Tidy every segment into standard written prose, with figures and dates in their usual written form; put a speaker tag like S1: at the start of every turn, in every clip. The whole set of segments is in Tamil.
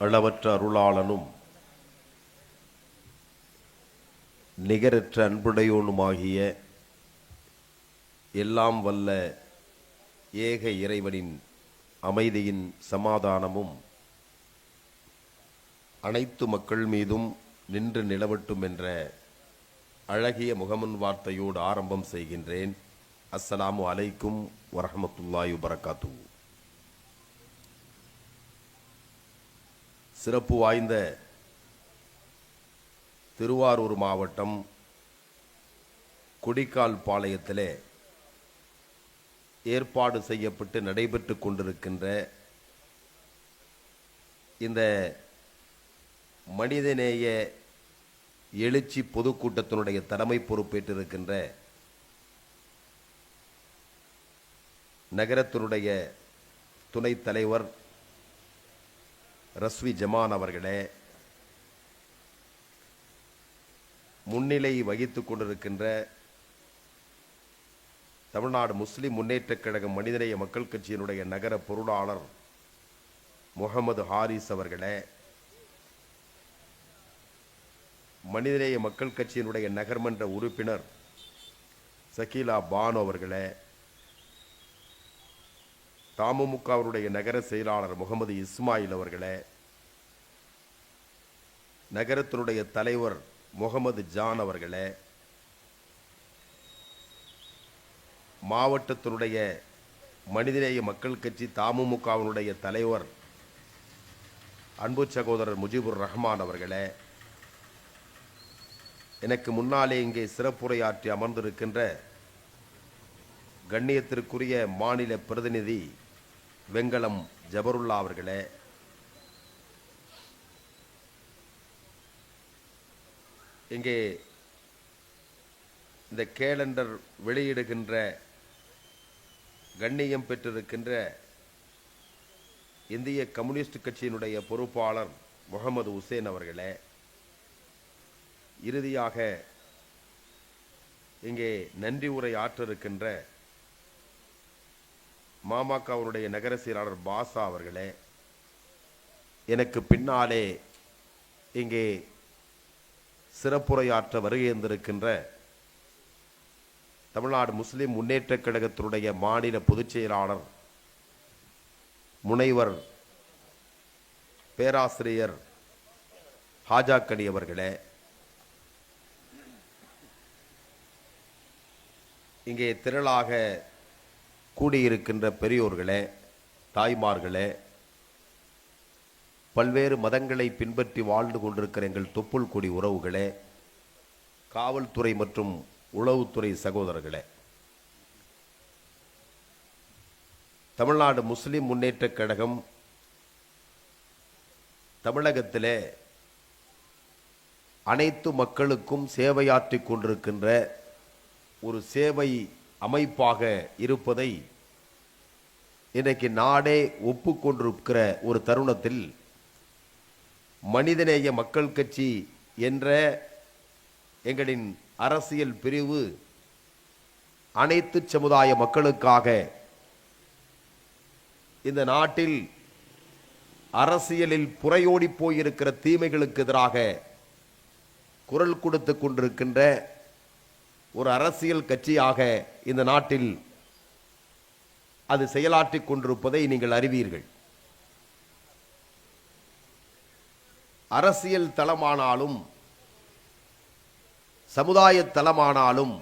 S1: அளவற்ற அருளாளனும் நிகரற்ற அன்புடையோனுமாகிய எல்லாம் வல்ல ஏக இறைவனின் அமைதியின் சமாதானமும் அனைத்து மக்கள் மீதும் நின்று நிலவட்டும் என்ற அழகிய முகமன் வார்த்தையோடு ஆரம்பம் செய்கின்றேன். அஸ்ஸலாமு அலைக்கும் வரஹ்மத்துல்லாஹி வபரகாத்துஹு. சிறப்பு வாய்ந்த திருவாரூர் மாவட்டம் கொடிக்கால் பாளையத்திலே ஏற்பாடு செய்யப்பட்டு நடைபெற்று கொண்டிருக்கின்ற இந்த மனிதநேய எழுச்சி பொதுக்கூட்டத்தினுடைய தலைமை பொறுப்பேற்றிருக்கின்ற நகரத்தினுடைய துணைத் தலைவர் ரஸ்வி ஜமான் அவர்களே, முன்னிலை வகித்துக் கொண்டிருக்கின்ற தமிழ்நாடு முஸ்லிம் முன்னேற்றக் கழகம் மனிதநேய மக்கள் கட்சியினுடைய நகர பொருளாளர் முகமது ஹாரிஸ் அவர்களே, மனிதநேய மக்கள் கட்சியினுடைய நகர்மன்ற உறுப்பினர் சகீலா பானு அவர்களே, தமுமுகவுடைய நகர செயலாளர் முகமது இஸ்மாயில் அவர்களே, நகரத்தினுடைய தலைவர் முகமது ஜான் அவர்களே, மாவட்டத்தினுடைய மனிதநேய மக்கள் கட்சி தமுமுகவினுடைய தலைவர் அன்பு சகோதரர் முஜிபுர் ரஹ்மான் அவர்களே, எனக்கு முன்னாலே இங்கே சிறப்புரையாற்றி அமர்ந்திருக்கின்ற கண்ணியத்திற்குரிய மாநில பிரதிநிதி வெங்கலம் ஜபருல்லா அவர்களே, இங்கே இந்த கேலண்டர் வெளியிடுகின்ற கண்ணியம் பெற்றிருக்கின்ற இந்திய கம்யூனிஸ்ட் கட்சியினுடைய பொறுப்பாளர் முகமது உசேன் அவர்களே, இறுதியாக இங்கே நன்றி உரை ஆற்றிருக்கின்ற மாமகவுடைய நகர செயலாளர் பாசா அவர்களே, எனக்கு பின்னாலே இங்கே சிறப்புரையாற்ற வருகை இருந்திருக்கின்ற தமிழ்நாடு முஸ்லிம் முன்னேற்றக் கழகத்தினுடைய மாநில பொதுச் செயலாளர் முனைவர் பேராசிரியர் ஹாஜாக்கனி அவர்களே, இங்கே திரளாக கூடியிருக்கின்ற பெரியோர்களே, தாய்மார்களே, பல்வேறு மதங்களை பின்பற்றி வாழ்ந்து கொண்டிருக்கிற எங்கள் தொப்புள் கொடி உறவுகளே, காவல்துறை மற்றும் உளவுத்துறை சகோதரர்களே, தமிழ்நாடு முஸ்லிம் முன்னேற்றக் கழகம் தமிழகத்திலே அனைத்து மக்களுக்கும் சேவையாற்றிக் கொண்டிருக்கின்ற ஒரு சேவை அமைப்பாக இருப்பதை இன்றைக்கு நாடே ஒப்புக்கொண்டிருக்கிற ஒரு தருணத்தில் மனிதநேய மக்கள் கட்சி என்ற எங்களின் அரசியல் பிரிவு அனைத்து சமுதாய மக்களுக்காக இந்த நாட்டில் அரசியலில் புறையோடி போயிருக்கிற தீமைகளுக்கு எதிராக குரல் கொடுத்து கொண்டிருக்கின்ற ஒரு அரசியல் கட்சியாக இந்த நாட்டில் அது செயலாற்றிக் கொண்டிருப்பதை நீங்கள் அறிவீர்கள். அரசியல் தளமானாலும் சமுதாய தளமானாலும்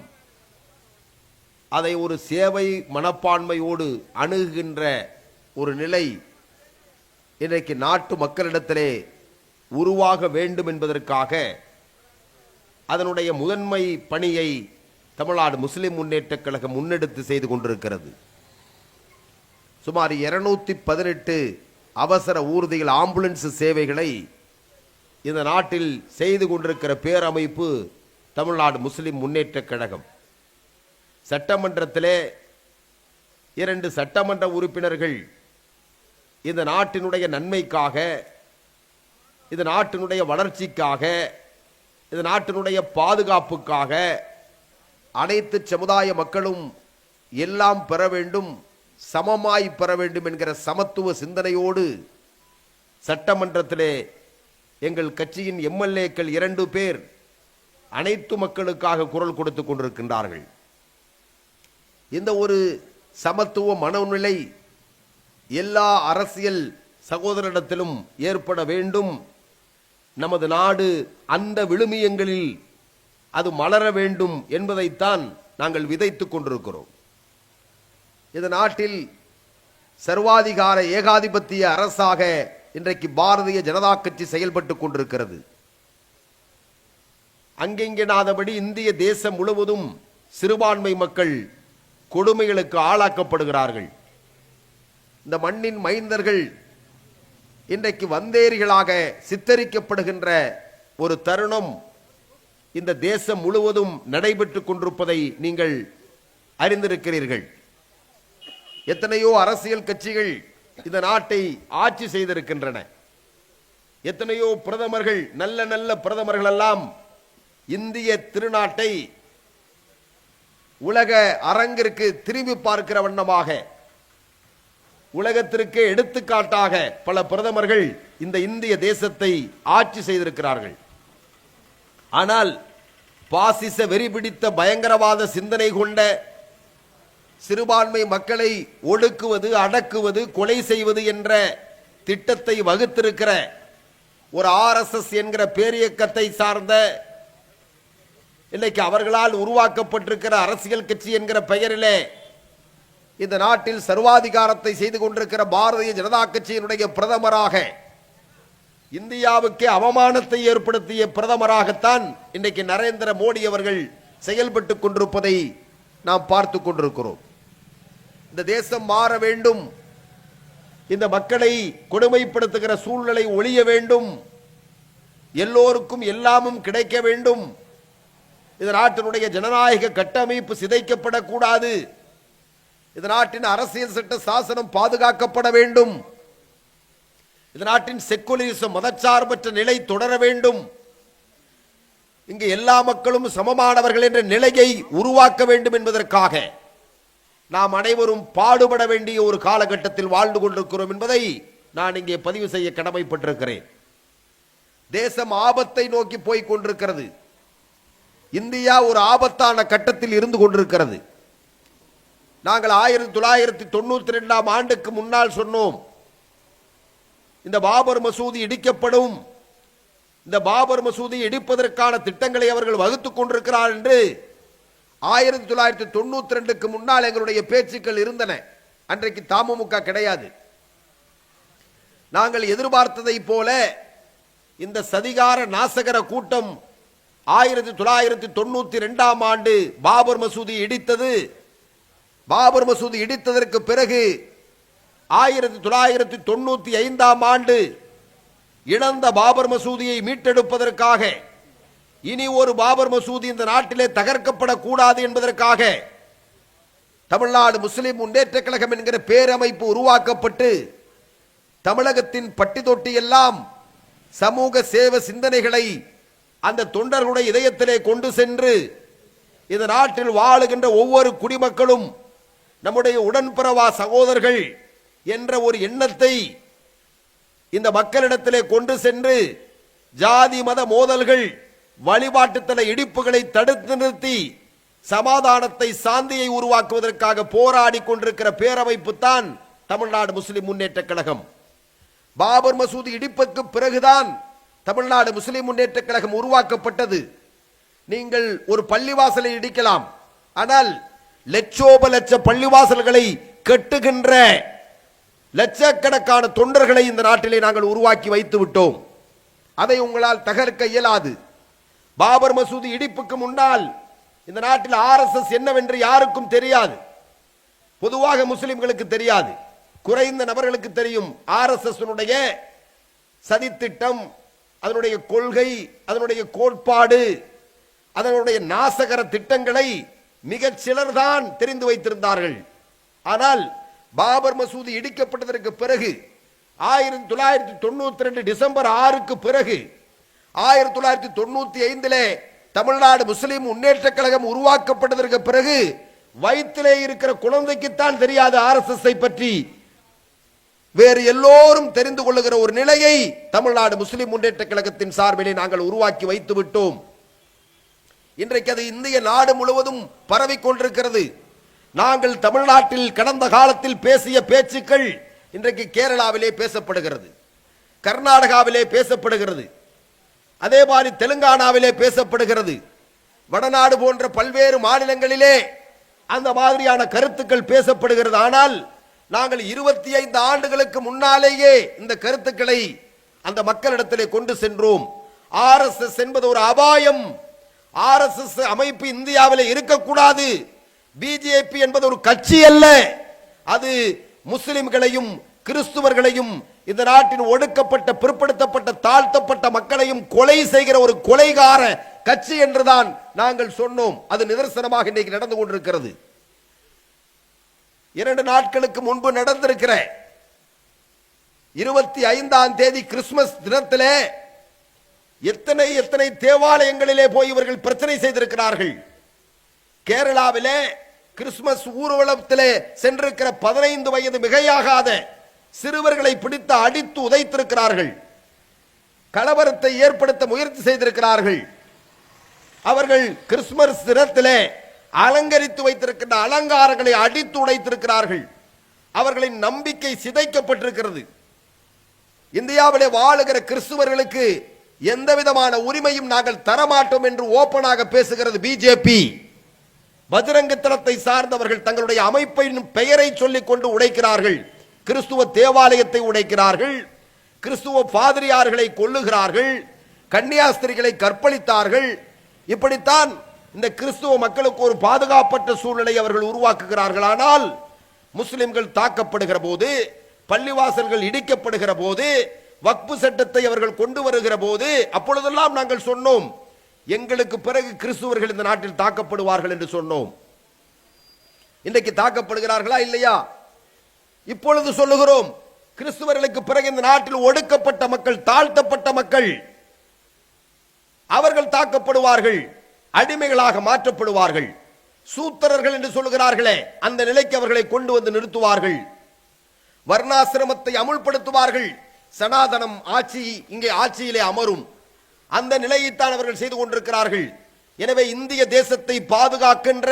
S1: அதை ஒரு சேவை மனப்பான்மையோடு அணுகுகின்ற ஒரு நிலை இன்றைக்கு நாட்டு மக்களிடத்திலே உருவாக வேண்டும் என்பதற்காக அதனுடைய முதன்மை பணியை தமிழ்நாடு முஸ்லிம் முன்னேற்றக் கழகம் முன்னெடுத்து செய்து கொண்டிருக்கிறது. சுமார் 218 அவசர ஊர்திகள் ஆம்புலன்ஸ் சேவைகளை இந்த நாட்டில் செய்து கொண்டிருக்கிற பேரமைப்பு தமிழ்நாடு முஸ்லிம் முன்னேற்றக் கழகம். சட்டமன்றத்திலே 2 சட்டமன்ற உறுப்பினர்கள் இந்த நாட்டினுடைய நன்மைக்காக, இந்த நாட்டினுடைய வளர்ச்சிக்காக, இந்த நாட்டினுடைய பாதுகாப்புக்காக அனைத்து சமுதாய மக்களும் எல்லாம் பெற வேண்டும், சமமாய் பெற வேண்டும் என்கிற சமத்துவ சிந்தனையோடு சட்டமன்றத்திலே எங்கள் கட்சியின் எம்எல்ஏக்கள் 2 பேர் அனைத்து மக்களுக்காக குரல் கொடுத்துக் கொண்டிருக்கின்றார்கள். இந்த ஒரு சமத்துவ மனநிலை எல்லா அரசியல் சகோதரிடத்திலும் ஏற்பட வேண்டும். நமது நாடு அந்த விழுமியங்களில் அது மலர வேண்டும் என்பதைத்தான் நாங்கள் விதைத்துக் கொண்டிருக்கிறோம். இந்த நாட்டில் சர்வாதிகார ஏகாதிபத்திய அரசாக இன்றைக்கு பாரதிய ஜனதா கட்சி செயல்பட்டுக் கொண்டிருக்கிறது. அங்கெங்கெனாதபடி இந்திய தேசம் முழுவதும் சிறுபான்மை மக்கள் கொடுமைகளுக்கு ஆளாக்கப்படுகிறார்கள். இந்த மண்ணின் மைந்தர்கள் இன்றைக்கு வந்தேரிகளாக சித்தரிக்கப்படுகின்ற ஒரு தருணம் இந்த தேசம் முழுவதும் நடைபெற்றுக் கொண்டிருப்பதை நீங்கள் அறிந்திருக்கிறீர்கள். எத்தனையோ அரசியல் கட்சிகள் இந்த நாட்டை ஆட்சி செய்திருக்கின்றன. எத்தனையோ பிரதமர்கள், நல்ல நல்ல பிரதமர்கள் எல்லாம் இந்திய திருநாட்டை உலக அரங்கிற்கு திரும்பி பார்க்கிற வண்ணமாக, உலகத்திற்கு எடுத்துக்காட்டாக பல பிரதமர்கள் இந்த இந்திய தேசத்தை ஆட்சி செய்திருக்கிறார்கள். ஆனால் பாசிச வெறி பிடித்த பயங்கரவாத சிந்தனை கொண்ட சிறுபான்மை மக்களை ஒடுக்குவது, அடக்குவது, கொலை செய்வது என்ற திட்டத்தை வகுத்திருக்கிற ஒரு RSS என்கிற பேரியக்கத்தை சார்ந்த, இன்னைக்கு அவர்களால் உருவாக்கப்பட்டிருக்கிற அரசியல் கட்சி என்கிற பெயரிலே இந்த நாட்டில் சர்வாதிகாரத்தை செய்து கொண்டிருக்கிற பாரதிய ஜனதா கட்சியினுடைய பிரதமராக, இந்தியாவுக்கு அவமானத்தை ஏற்படுத்திய பிரதமராகத்தான் இன்றைக்கு நரேந்திர மோடி அவர்கள் செயல்பட்டுக் கொண்டிருப்பதை நாம் பார்த்து கொண்டிருக்கிறோம். இந்த தேசம் மாற வேண்டும். இந்த மக்களை கொடுமைப்படுத்துகிற சூழ்நிலை ஒழிய வேண்டும். எல்லோருக்கும் எல்லாமும் கிடைக்க வேண்டும். இந்த நாட்டினுடைய ஜனநாயக கட்டமைப்பு சிதைக்கப்படக்கூடாது. இந்த நாட்டின் அரசியல் சட்ட சாசனம் பாதுகாக்கப்பட வேண்டும். இந்த நாட்டின் செக்குலரிசம், மதச்சார்பற்ற நிலை தொடர வேண்டும். இங்கு எல்லா மக்களும் சமமானவர்கள் என்ற நிலையை உருவாக்க வேண்டும் என்பதற்காக நாம் அனைவரும் பாடுபட வேண்டிய ஒரு காலகட்டத்தில் வாழ்ந்து கொண்டிருக்கிறோம் என்பதை நான் இங்கே பதிவு செய்ய கடமைப்பட்டிருக்கிறேன். தேசம் ஆபத்தை நோக்கி போய் கொண்டிருக்கிறது. இந்தியா ஒரு ஆபத்தான கட்டத்தில் இருந்து கொண்டிருக்கிறது. நாங்கள் 1992ஆம் ஆண்டுக்கு முன்னால் சொன்னோம், இந்த பாபர் மசூதி இடிக்கப்படும், இந்த பாபர் மசூதி இடிப்பதற்கான திட்டங்களை அவர்கள் வகுத்துக் கொண்டிருக்கிறார் என்று 1992க்கு முன்னால் எங்களுடைய பேச்சுக்கள் இருந்தன. அன்றைக்கு தமுமுக கிடையாது. நாங்கள் எதிர்பார்த்ததை போல இந்த சதிகார நாசகர கூட்டம் 1992ஆம் ஆண்டு பாபர் மசூதி இடித்தது. பாபர் மசூதி இடித்ததற்கு பிறகு 1995ஆம் ஆண்டு இழந்த பாபர் மசூதியை மீட்டெடுப்பதற்காக, இனி ஒரு பாபர் மசூதி இந்த நாட்டிலே தகர்க்கப்படக்கூடாது என்பதற்காக தமிழ்நாடு முஸ்லிம் முன்னேற்ற கழகம் என்கிற பேரமைப்பு உருவாக்கப்பட்டு தமிழகத்தின் பட்டி தொட்டி எல்லாம் சமூக சேவை சிந்தனைகளை அந்த தொண்டர்களுடைய இதயத்திலே கொண்டு சென்று இந்த நாட்டில் வாழுகின்ற ஒவ்வொரு குடிமக்களும் நம்முடைய உடன்பிறவா சகோதரர்கள் என்ற ஒரு எண்ணத்தை இந்த மக்களிடத்திலே கொண்டு சென்று ஜாதி மத மோதல்கள், வழிபாட்டுத்தல இடிப்புகளை தடுத்து நிறுத்தி சமாதானத்தை, சாந்தியை உருவாக்குவதற்காக போராடி கொண்டிருக்கிற பேரமைப்பு தான் தமிழ்நாடு முஸ்லிம் முன்னேற்ற கழகம். பாபர் மசூதி இடிப்புக்கு பிறகுதான் தமிழ்நாடு முஸ்லிம் முன்னேற்ற கழகம் உருவாக்கப்பட்டது. நீங்கள் ஒரு பள்ளிவாசலை இடிக்கலாம், ஆனால் லட்சோப லட்ச பள்ளிவாசல்களை கட்டுகின்ற லட்சக்கணக்கான தொண்டர்களை இந்த நாட்டிலே நாங்கள் உருவாக்கி வைத்து விட்டோம். அதை உங்களால் தகர்க்க இயலாது. பாபர் மசூதி இடிப்புக்கு முன்னால் இந்த நாட்டில் RSS என்னவென்று யாருக்கும் தெரியாது. பொதுவாக முஸ்லிம்களுக்கு தெரியாது, குறைந்த நபர்களுக்கு தெரியும். RSS சதித்திட்டம், அதனுடைய கொள்கை, அதனுடைய கோட்பாடு, அதனுடைய நாசகர திட்டங்களை மிகச் சிலர்தான் தெரிந்து வைத்திருந்தார்கள். ஆனால் பாபர் மசூதி இடிக்கப்பட்டதற்கு பிறகு 1992 டிசம்பர் 6க்கு பிறகு 1995 தமிழ்நாடு முஸ்லிம் முன்னேற்ற கழகம் உருவாக்கப்பட்டதற்கு பிறகு வயிற்றிலே இருக்கிற குழந்தைக்குத்தான் தெரியாது RSS பற்றி. வேறு எல்லோரும் தெரிந்து கொள்ளுகிற ஒரு நிலையை தமிழ்நாடு முஸ்லிம் முன்னேற்ற கழகத்தின் சார்பிலே நாங்கள் உருவாக்கி வைத்து விட்டோம். இன்றைக்கு அது இந்திய நாடு முழுவதும் பரவிக் கொண்டிருக்கிறது. நாங்கள் தமிழ்நாட்டில் கடந்த காலத்தில் பேசிய பேச்சுக்கள் இன்றைக்கு கேரளாவிலே பேசப்படுகிறது, கர்நாடகாவிலே பேசப்படுகிறது, அதே மாதிரி தெலுங்கானாவிலே பேசப்படுகிறது, வடநாடு போன்ற பல்வேறு மாநிலங்களிலே அந்த மாதிரியான கருத்துக்கள் பேசப்படுகிறது. ஆனால் நாங்கள் 25 ஆண்டுகளுக்கு முன்னாலேயே இந்த கருத்துக்களை அந்த மக்களிடத்திலே கொண்டு சென்றோம். RSS என்பது ஒரு அபாயம், RSS அமைப்பு இந்தியாவிலே இருக்கக்கூடாது. பிஜேபி என்பது ஒரு கட்சி அல்ல, அது முஸ்லிம்களையும் கிறிஸ்துவர்களையும் இந்த நாட்டின் ஒடுக்கப்பட்ட பிற்படுத்தப்பட்ட தாழ்த்தப்பட்ட மக்களையும் கொலை செய்கிற ஒரு கொலைகார கட்சி என்றுதான் நாங்கள் சொன்னோம். அது நிதர்சனமாக இன்றைக்கு நடந்து கொண்டிருக்கிறது. 2 நாட்களுக்கு முன்பு நடந்திருக்கிற 25ஆம் தேதி கிறிஸ்துமஸ் தினத்திலே எத்தனை தேவாலயங்களிலே போய் இவர்கள் பிரச்சனை செய்திருக்கிறார்கள். கேரளாவிலே கிறிஸ்துமஸ் ஊர்வலத்திலே சென்றிருக்கிற 15 வயது மிகையாகாத சிறுவர்களை பிடித்து அடித்து உதைத்திருக்கிறார்கள். கலவரத்தை ஏற்படுத்த முயற்சி செய்திருக்கிறார்கள். அவர்கள் கிறிஸ்துமஸ் தினத்திலே அலங்கரித்து வைத்திருக்கின்ற அலங்காரங்களை அடித்து உடைத்திருக்கிறார்கள். அவர்களின் நம்பிக்கை சிதைக்கப்பட்டிருக்கிறது. இந்தியாவிலே வாழுகிற கிறிஸ்துவர்களுக்கு எந்த விதமான உரிமையும் நாங்கள் தரமாட்டோம் என்று ஓபனாக பேசுகிறது பிஜேபி. பஜ்ரங்கத்தனத்தை சார்ந்தவர்கள் தங்களுடைய அமைப்பின் பெயரை சொல்லிக் கொண்டு உடைக்கிறார்கள். கிறிஸ்துவ தேவாலயத்தை உடைக்கிறார்கள், கிறிஸ்துவ பாதிரியார்களை கொல்லுகிறார்கள், கன்னியாஸ்திரிகளை கற்பழித்தார்கள். இப்படித்தான் இந்த கிறிஸ்துவ மக்களுக்கு ஒரு பாதுகாப்பற்ற சூழ்நிலை அவர்கள் உருவாக்குகிறார்கள். ஆனால் முஸ்லிம்கள் தாக்கப்படுகிற போது, பள்ளிவாசல்கள் இடிக்கப்படுகிற போது, வக்பு சட்டத்தை அவர்கள் கொண்டு வருகிற போது அப்பொழுதெல்லாம் நாங்கள் சொன்னோம், எங்களுக்கு பிறகு கிறிஸ்துவர்கள் இந்த நாட்டில் தாக்கப்படுவார்கள் என்று சொன்னோம். இன்றைக்கு தாக்கப்படுகிறார்களா இல்லையா? இப்பொழுது சொல்லுகிறோம், கிறிஸ்துவர்களுக்கு பிறகு இந்த நாட்டில் ஒடுக்கப்பட்ட மக்கள், தாழ்த்தப்பட்ட மக்கள், அவர்கள் தாக்கப்படுவார்கள், அடிமைகளாக மாற்றப்படுவார்கள். சூத்திரர்கள் என்று சொல்லுகிறார்களே, அந்த நிலைக்கு அவர்களை கொண்டு வந்து நிறுத்துவார்கள். வர்ணாசிரமத்தை அமுல்படுத்துவார்கள். சனாதனம் ஆட்சி இங்கே ஆட்சியிலே அமரும். அந்த நிலையைத்தான் அவர்கள் செய்து கொண்டிருக்கிறார்கள். எனவே இந்திய தேசத்தை பாதுகாக்கின்ற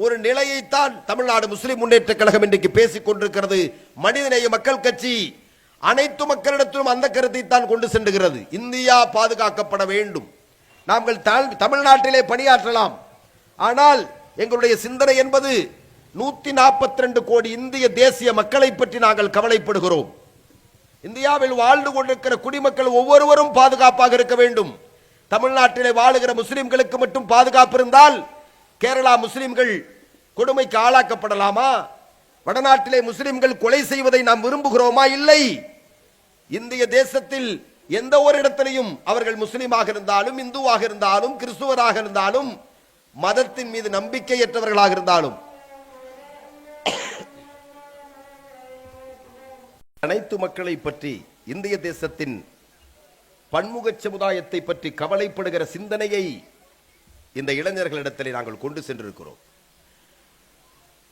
S1: ஒரு நிலையைத்தான் தமிழ்நாடு முஸ்லிம் முன்னேற்ற கழகம் இன்றைக்கு பேசிக் கொண்டிருக்கிறது. மனிதநேய மக்கள் கட்சி அனைத்து மக்களிடத்திலும் அந்த கருத்தை தான் கொண்டு சென்றுகிறது. இந்தியா பாதுகாக்கப்பட வேண்டும். நாங்கள் தமிழ்நாட்டிலே பணியாற்றலாம், ஆனால் எங்களுடைய சிந்தனை என்பது 142 கோடி இந்திய தேசிய மக்களை பற்றி நாங்கள் கவலைப்படுகிறோம். இந்தியாவில் வாழ்ந்து கொண்டிருக்கிற குடிமக்கள் ஒவ்வொருவரும் பாதுகாப்பாக இருக்க வேண்டும். தமிழ்நாட்டிலே வாழுகிற முஸ்லிம்களுக்கு மட்டும் பாதுகாப்பு இருந்தால் கேரளா முஸ்லிம்கள் கொடுமைக்கு ஆளாக்கப்படலாமா? வடநாட்டிலே முஸ்லிம்கள் கொலை செய்வதை நாம் விரும்புகிறோமா? இல்லை. இந்திய தேசத்தில் எந்த ஒரு இடத்திலையும் அவர்கள் முஸ்லிமாக இருந்தாலும், இந்துவாக இருந்தாலும், கிறிஸ்துவராக இருந்தாலும், மதத்தின் மீது நம்பிக்கையற்றவர்களாக இருந்தாலும், அனைத்து மக்களை பற்றி, இந்திய தேசத்தின் பன்முக சமுதாயத்தை பற்றி கவலைப்படுகிற சிந்தனையை இந்த இளைஞர்களிடத்திலே நாங்கள் கொண்டு சென்றிருக்கிறோம்.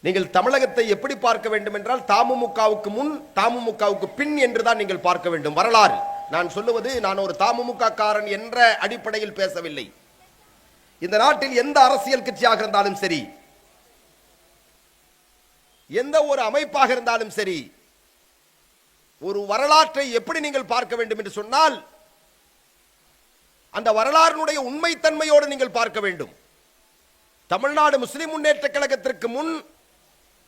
S1: நீங்கள் தமிழகத்தை எப்படி பார்க்க வேண்டும் என்றால், தமுமுகவுக்கு முன் தமுமுகவுக்கு பின் என்றுதான் நீங்கள் பார்க்க வேண்டும். வரலாறு நான் சொல்லுவது, நான் ஒரு தமுமுக காரன் என்ற அடிப்படையில் பேசவில்லை. இந்த நாட்டில் எந்த அரசியல் கட்சியாக இருந்தாலும் சரி, எந்த ஒரு அமைப்பாக இருந்தாலும் சரி, ஒரு வரலாற்றை எப்படி நீங்கள் பார்க்க வேண்டும் என்று சொன்னால், அந்த வரலாறுடைய உண்மைத்தன்மையோடு நீங்கள் பார்க்க வேண்டும். தமிழ்நாடு முஸ்லிம் முன்னேற்ற கழகத்திற்கு முன்,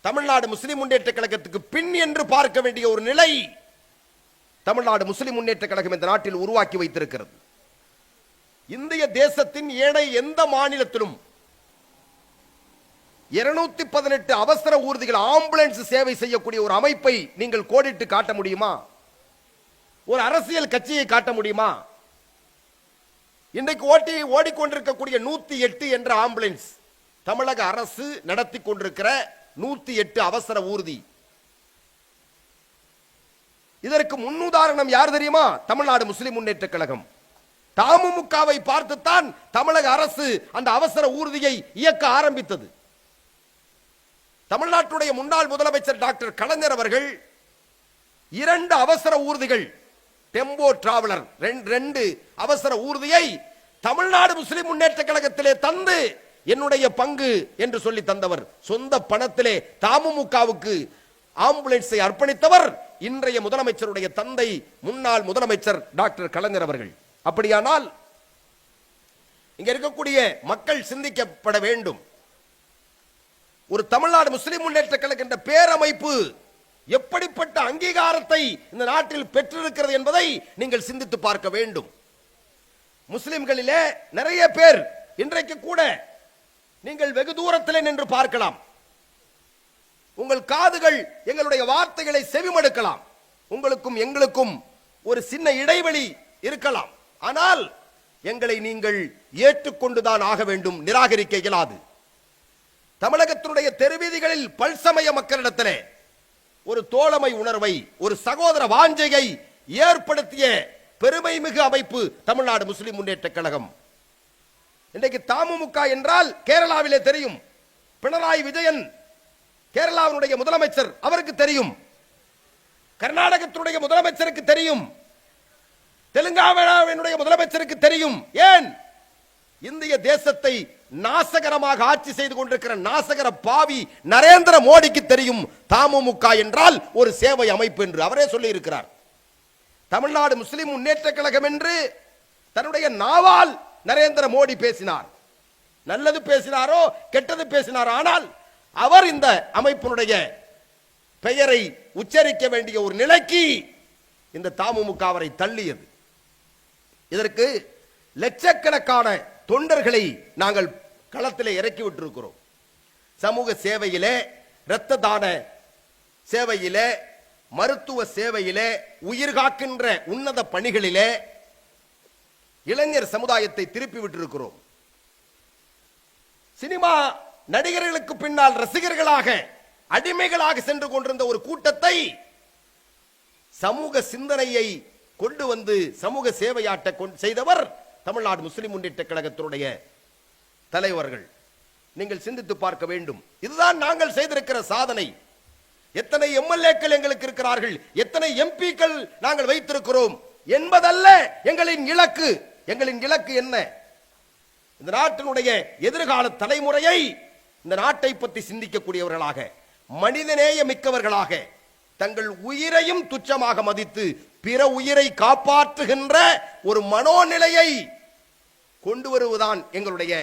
S1: தமிழ்நாடு முஸ்லிம் முன்னேற்ற கழகத்துக்கு பின் என்று பார்க்க வேண்டிய ஒரு நிலை தமிழ்நாடு முஸ்லிம் முன்னேற்ற கழகம் இந்த நாட்டில் உருவாக்கி வைத்திருக்கிறது. இந்திய தேசத்தின் ஏனைய எந்த மாநிலத்திலும் 218 அவசர ஊர்திகள், ஆம்புலன்ஸ் சேவை செய்யக்கூடிய ஒரு அமைப்பை நீங்கள் கோடிட்டு காட்ட முடியுமா? ஒரு அரசியல் கட்சியை காட்ட முடியுமா? இன்றைக்கு ஓடிக்கொண்டிருக்கக்கூடிய 108 என்ற ஆம்புலன்ஸ், தமிழக அரசு நடத்தி கொண்டிருக்கிற 108 அவசர ஊர்தி, இதற்கு முன்னுதாரணம் யார் தெரியுமா? தமிழ்நாடு முஸ்லிம் முன்னேற்ற கழகம். தமுமுகவை பார்த்துத்தான் தமிழக அரசு அந்த அவசர ஊர்தியை இயக்க ஆரம்பித்தது. தமிழ்நாட்டுடைய முன்னாள் முதலமைச்சர் டாக்டர் கலைஞர் அவர்கள் 2 அவசர ஊர்திகள், டெம்போ டிராவலர் 2 அவசர ஊர்தியை தமிழ்நாடு முஸ்லிம் முன்னேற்ற கழகத்திலே தந்து என்னுடைய பங்கு என்று சொல்லி தந்தவர். சொந்த பணத்திலே தமுமுகவுக்கு ஆம்புலன்ஸை அர்ப்பணித்தவர் இன்றைய முதலமைச்சருடைய தந்தை, முன்னாள் முதலமைச்சர் டாக்டர் கலைஞர் அவர்கள். அப்படியானால் இங்க இருக்கக்கூடிய மக்கள் சிந்திக்கப்பட வேண்டும். ஒரு தமிழ்நாடு முஸ்லிம் முன்னேற்ற கழகம் என்ற பேரமைப்பு எப்படிப்பட்ட அங்கீகாரத்தை இந்த நாட்டில் பெற்றிருக்கிறது என்பதை நீங்கள் சிந்தித்து பார்க்க வேண்டும். முஸ்லிம்களிலே நிறைய பேர் இன்றைக்கு கூட நீங்கள் வெகு தூரத்திலே நின்று பார்க்கலாம். உங்கள் காதுகள் எங்களுடைய வார்த்தைகளை செவிமடுக்கலாம். உங்களுக்கும் எங்களுக்கும் ஒரு சின்ன இடைவெளி இருக்கலாம். ஆனால் எங்களை நீங்கள் ஏற்றுக்கொண்டுதான் ஆக வேண்டும், நிராகரிக்க இயலாது. தமிழகத்தினுடைய தெருவீதிகளில் பல்சமய மக்களிடத்திலே ஒரு தோழமை உணர்வை, ஒரு சகோதர வாஞ்சையை ஏற்படுத்திய பெருமை மிகு அமைப்பு தமிழ்நாடு முஸ்லிம் முன்னேற்ற கழகம். இன்றைக்கு தமுமுக என்றால் கேரளாவிலே தெரியும். பினராயி விஜயன் கேரளாவினுடைய முதலமைச்சர், அவருக்கு தெரியும். கர்நாடகத்தினுடைய முதலமைச்சருக்கு தெரியும். தெலுங்கானாவினுடைய முதலமைச்சருக்கு தெரியும். ஏன்? இந்திய தேசத்தை நாசகரமாக ஆட்சி செய்து கொண்டிருக்கிற நாசகர பாவி நரேந்திர மோடிக்கு தெரியும் தமுமுக என்றால் ஒரு சேவை அமைப்பு என்று அவரே சொல்லி இருக்கிறார். தமிழ்நாடு முஸ்லிம் முன்னேற்ற கழகம் என்று தன்னுடைய நாவால் நரேந்திர மோடி பேசினார். நல்லது பேசினாரோ கெட்டது பேசினாரோ, ஆனால் அவர் இந்த அமைப்பினுடைய பெயரை உச்சரிக்க வேண்டிய ஒரு நிலைக்கு இந்த தமுமுக அவரை தள்ளியது. இதற்கு லட்சக்கணக்கான தொண்டர்களை நாங்கள் களத்திலே இறக்கி விட்டிருக்கிறோம். சமூக சேவையிலே, இரத்த தான சேவையிலே, மருத்துவ சேவையிலே, உயிர் காக்கின்ற உன்னத பணிகளிலே இளைஞர் சமுதாயத்தை திருப்பி விட்டிருக்கிறோம். சினிமா நடிகர்களுக்கு பின்னால் ரசிகர்களாக, அடிமைகளாக சென்று கொண்டிருந்த ஒரு கூட்டத்தை சமூக சிந்தனையை கொண்டு வந்து சமூக சேவையாட்ட செய்தவர் தமிழ்நாடு முஸ்லிம் முன்னேற்ற கழகத்தினுடைய தலைவர்கள். நீங்கள் சிந்தித்து பார்க்க வேண்டும். இதுதான் நாங்கள் செய்திருக்கிற சாதனை. எத்தனை எம்எல்ஏக்கள் எங்களுக்கு இருக்கிறார்கள், எத்தனை எம்பிக்கள் நாங்கள் வைத்திருக்கிறோம் என்பதல்ல எங்களின் இலக்கு. எங்களின் இலக்கு என்ன? இந்த நாட்டினுடைய எதிர்கால தலைமுறையை இந்த நாட்டை பற்றி சிந்திக்கக்கூடியவர்களாக, மனிதநேய மிக்கவர்களாக, தங்கள் உயிரையும் துச்சமாக மதித்து பிற உயிரை காப்பாற்றுகின்ற ஒரு மனோநிலையை கொண்டு வருவதுதான் எங்களுடைய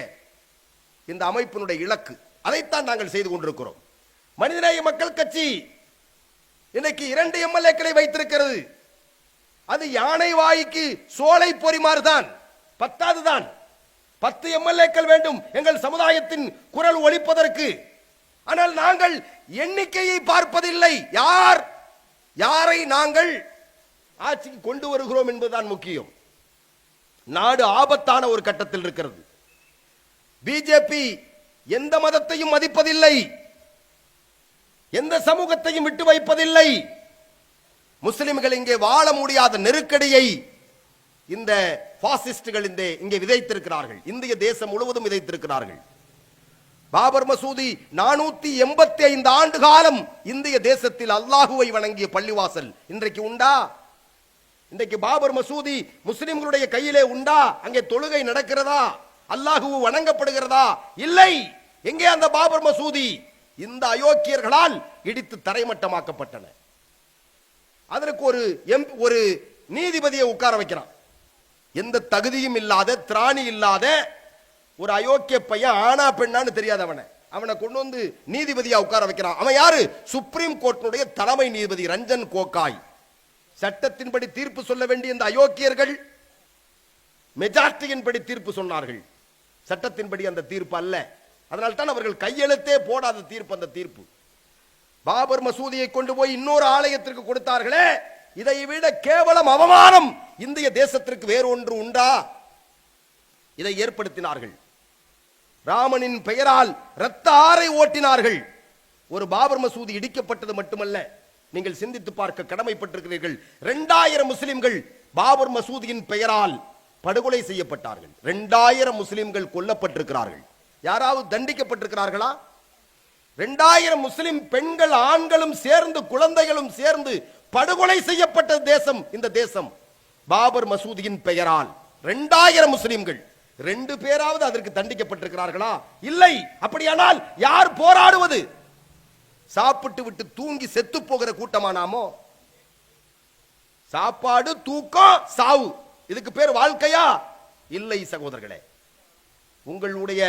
S1: இந்த அமைப்பினுடைய இலக்கு. அதைத்தான் நாங்கள் செய்து கொண்டிருக்கிறோம். மனிதநேய மக்கள் கட்சி இன்னைக்கு 2 எம்எல்ஏக்களை வைத்திருக்கிறது. அது யானை வாய்க்கு சோலை பொறிமாறுதான், பத்தாதுதான். 10 எம்எல்ஏக்கள் வேண்டும் எங்கள் சமுதாயத்தின் குரல் ஒலிப்பதற்கு. ஆனால் நாங்கள் எண்ணிக்கையை பார்ப்பதில்லை. யாரை நாங்கள் ஆட்சிக்கு கொண்டு வருகிறோம் என்பதுதான் முக்கியம். நாடு ஆபத்தான ஒரு கட்டத்தில் இருக்கிறது. பிஜேபி எந்த மதத்தையும் மதிப்பதில்லை, எந்த சமூகத்தையும் விட்டு வைப்பதில்லை. முஸ்லிம்கள் இங்கே வாழ முடியாத நெருக்கடியை இந்த பாசிஸ்டுகள் இங்கே விதைத்திருக்கிறார்கள். இந்திய தேசம் முழுவதும் விதைத்திருக்கிறார்கள். பாபர் மசூதி 485 ஆண்டு காலம் இந்திய தேசத்தில் அல்லாஹுவை வணங்கிய பள்ளிவாசல் இன்றைக்கு உண்டா? இன்றைக்கு பாபர் மசூதி முஸ்லிம்களுடைய கையிலே உண்டா? அங்கே தொழுகை நடக்கிறதா? அல்லாஹு வணங்கப்படுகிறதா? இல்லை. எங்கே அந்த பாபர் மசூதி? இந்த அயோக்கியர்களால் இடித்து தரைமட்டமாக்கப்பட்டன. அதற்கு ஒரு நீதிபதியை உட்கார வைக்கிறான். எந்த தகுதியும் இல்லாத, திராணி இல்லாத ஒரு அயோக்கிய பையன், ஆனா பெண்ணான்னு தெரியாத அவனை கொண்டு வந்து நீதிபதியா உட்கார வைக்கிறான். அவன் யாரு? சுப்ரீம் கோர்ட்டினுடைய தலைமை நீதிபதி ரஞ்சன் கோகாய். சட்டத்தின்படி தீர்ப்பு சொல்ல வேண்டிய இந்த அயோக்கியர்கள் மெஜாரிட்டியின்படி தீர்ப்பு சொன்னார்கள். சட்டத்தின்படி அந்த தீர்ப்பு அல்ல. அதனால் தான் அவர்கள் கையெழுத்தே போடாத தீர்ப்பு அந்த தீர்ப்பு. பாபர் மசூதியை கொண்டு போய் இன்னொரு ஆலயத்திற்கு கொடுத்தார்களே, இதை விட கேவலம், அவமானம் இந்திய தேசத்திற்கு வேறு ஒன்று உண்டா? இதை ஏற்படுத்தினார்கள். ராமனின் பெயரால் இரத்த ஆறை ஓட்டினார்கள். ஒரு பாபர் மசூதி இடிக்கப்பட்டது மட்டுமல்ல, நீங்கள் சிந்தித்து பார்க்க கடமைப்பட்டிருக்கிறீர்கள். 2000 முஸ்லிம்கள் பாபர் மசூதியின் பெயரால் படுகொலை செய்யப்பட்டார்கள். 2000 முஸ்லிம்கள் கொல்லப்பட்டிருக்கிறார்கள். யாராவது தண்டிக்கப்பட்டிருக்கிறார்களா? 2000 முஸ்லிம் பெண்கள் ஆண்களும் சேர்ந்து குழந்தைகளும் சேர்ந்து படுகொலை செய்யப்பட்ட தேசம் இந்த தேசம். பாபர் மசூதியின் பெயரால் 2000 முஸ்லிம்கள், 2 பேராவது அதற்கு தண்டிக்கப்பட்டிருக்கிறார்களா? இல்லை. அப்படியானால் யார் போராடுவது? சாப்பிட்டு விட்டு தூங்கி செத்து போகிற கூட்டமா நாமோ? சாப்பாடு, தூக்கம், சாவு, இதுக்கு பேர் வாழ்க்கையா? இல்லை சகோதரர்களே. உங்களுடைய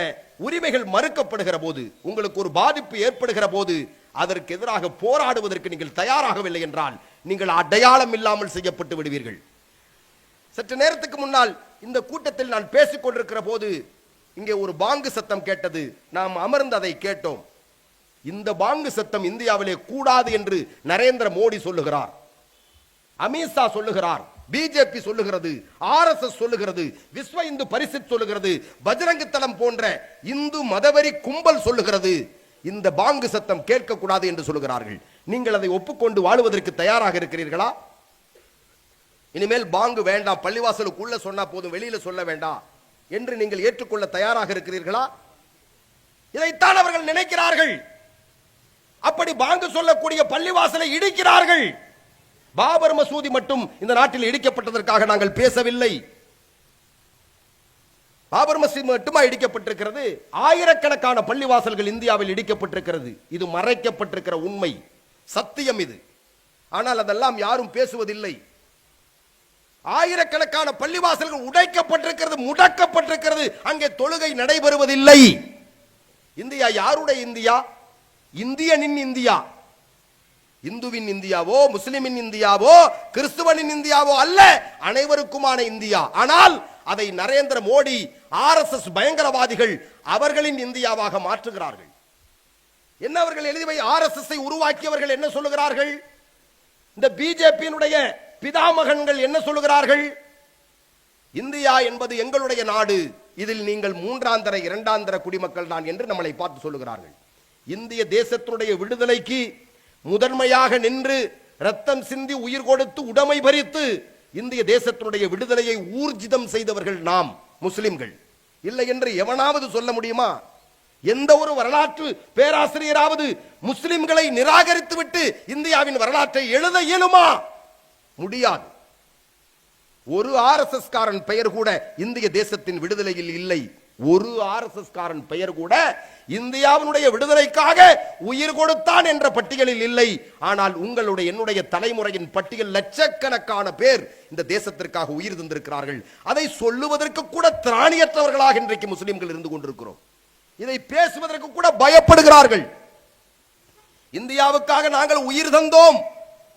S1: உரிமைகள் மறுக்கப்படுகிற போது, உங்களுக்கு ஒரு பாதிப்பு ஏற்படுகிற போது, அதற்கு எதிராக போராடுவதற்கு நீங்கள் தயாராகவில்லை என்றால் நீங்கள் அடையாளம் இல்லாமல் செய்யப்பட்டு விடுவீர்கள். சற்று நேரத்துக்கு முன்னால் இந்த கூட்டத்தில் நான் பேசிக் கொண்டிருக்கிற போது இங்கே ஒரு பாங்கு சத்தம் கேட்டது. நாம் அமர்ந்து அதை கேட்டோம். இந்த பாங்கு சத்தம் இந்தியாவிலே கூடாது என்று நரேந்திர மோடி சொல்லுகிறார், அமித்ஷா சொல்லுகிறார், பிஜேபி சொல்லுகிறது, ஆர்எஸ்எஸ் சொல்லுகிறது, விஸ்வ இந்து பரிஷத் சொல்லுகிறது, பஜ்ரங் தளம் போன்ற இந்து மதவெறி கும்பல் சொல்லுகிறது, இந்த பாங்கு சத்தம் கேட்கக்கூடாது என்று சொல்லுகிறார்கள். நீங்கள் அதை ஒப்புக்கொண்டு வாழுவதற்கு தயாராக இருக்கிறீர்களா? இனிமேல் பாங்கு வேண்டாம், பள்ளிவாசலுக்குள்ள சொன்னா போதும், வெளியில சொல்ல வேண்டாம் என்று நீங்கள் ஏற்றுக்கொள்ள தயாராக இருக்கிறீர்களா? இதைத்தான் அவர்கள் நினைக்கிறார்கள். அப்படி பாங்கு சொல்லக்கூடிய பள்ளிவாசலை இடிக்கிறார்கள். பாபர் மசூதி மட்டும் இந்த நாட்டில் இடிக்கப்பட்டதற்காக நாங்கள் பேசவில்லை. பாபர் மசூதி மட்டுமா இடிக்கப்பட்டிருக்கிறது? ஆயிரக்கணக்கான பள்ளிவாசல்கள் இந்தியாவில் இடிக்கப்பட்டிருக்கிறது. இது மறைக்கப்பட்டிருக்கிற உண்மை, சத்தியம் இது. ஆனால் அதெல்லாம் யாரும் பேசுவதில்லை. ஆயிரக்கணக்கான பள்ளிவாசல்கள் உடைக்கப்பட்டிருக்கிறது, முடக்கப்பட்டிருக்கிறது, அங்கே தொழுகை நடைபெறுவதில்லை. இந்தியா யாருடைய இந்தியா? இந்தியனின் இந்தியா. இந்துவின் இந்தியாவோ, முஸ்லிமின் இந்தியாவோ, கிறிஸ்துவனின் இந்தியாவோ அல்ல, அனைவருக்குமான இந்தியா. ஆனால் அதை நரேந்திர மோடி, ஆர்எஸ்எஸ் பயங்கரவாதிகள் அவர்களின் இந்தியாவாக மாற்றுகிறார்கள். என்ன அவர்கள் எழுதி ஆர்எஸ்எஸ் உருவாக்கியவர்கள் என்ன சொல்லுகிறார்கள்? இந்த பிஜேபியினுடைய பிதாமகன்கள் என்ன சொல்லுகிறார்கள்? இந்தியா என்பது எங்களுடைய நாடு, இதில் நீங்கள் மூன்றாந்தர இரண்டாந்தர குடிமக்கள் தான் என்று நம்மளை பார்த்து சொல்லுகிறார்கள். இந்திய தேசத்தினுடைய விடுதலைக்கு முதன்மையாக நின்று ரத்தம் சிந்தி உயிர் கொடுத்து உடைமை பறித்து இந்திய தேசத்தினுடைய விடுதலையை ஊர்ஜிதம் செய்தவர்கள் நாம் முஸ்லிம்கள். இல்லை என்று எவனாவது சொல்ல முடியுமா? எந்த ஒரு வரலாற்று பேராசிரியராவது முஸ்லிம்களை நிராகரித்து விட்டு இந்தியாவின் வரலாற்றை எழுத இயலுமா? முடியாது. ஒரு ஆர்எஸ்எஸ் காரன் பெயர் கூட இந்திய தேசத்தின் விடுதலையில் இல்லை. ஒரு ஆர்எஸ்எஸ் காரன் பெயர் கூட இந்தியாவினுடைய விடுதலைக்காக உயிர் கொடுத்தான் என்ற பட்டியலில் இல்லை. ஆனால் உங்களுடைய என்னுடைய தலைமுறையின் பட்டியல் லட்சக்கணக்கான பேர் இந்த தேசத்திற்காக உயிர் தந்திருக்கிறார்கள். அதை சொல்லுவதற்கு கூட திராணியற்றவர்களாக இன்றைக்கு முஸ்லிம்கள் இருந்து கொண்டிருக்கிறோம். இதை பேசுவதற்கு கூட பயப்படுகிறார்கள். இந்தியாவுக்காக நாங்கள் உயிர் தந்தோம்,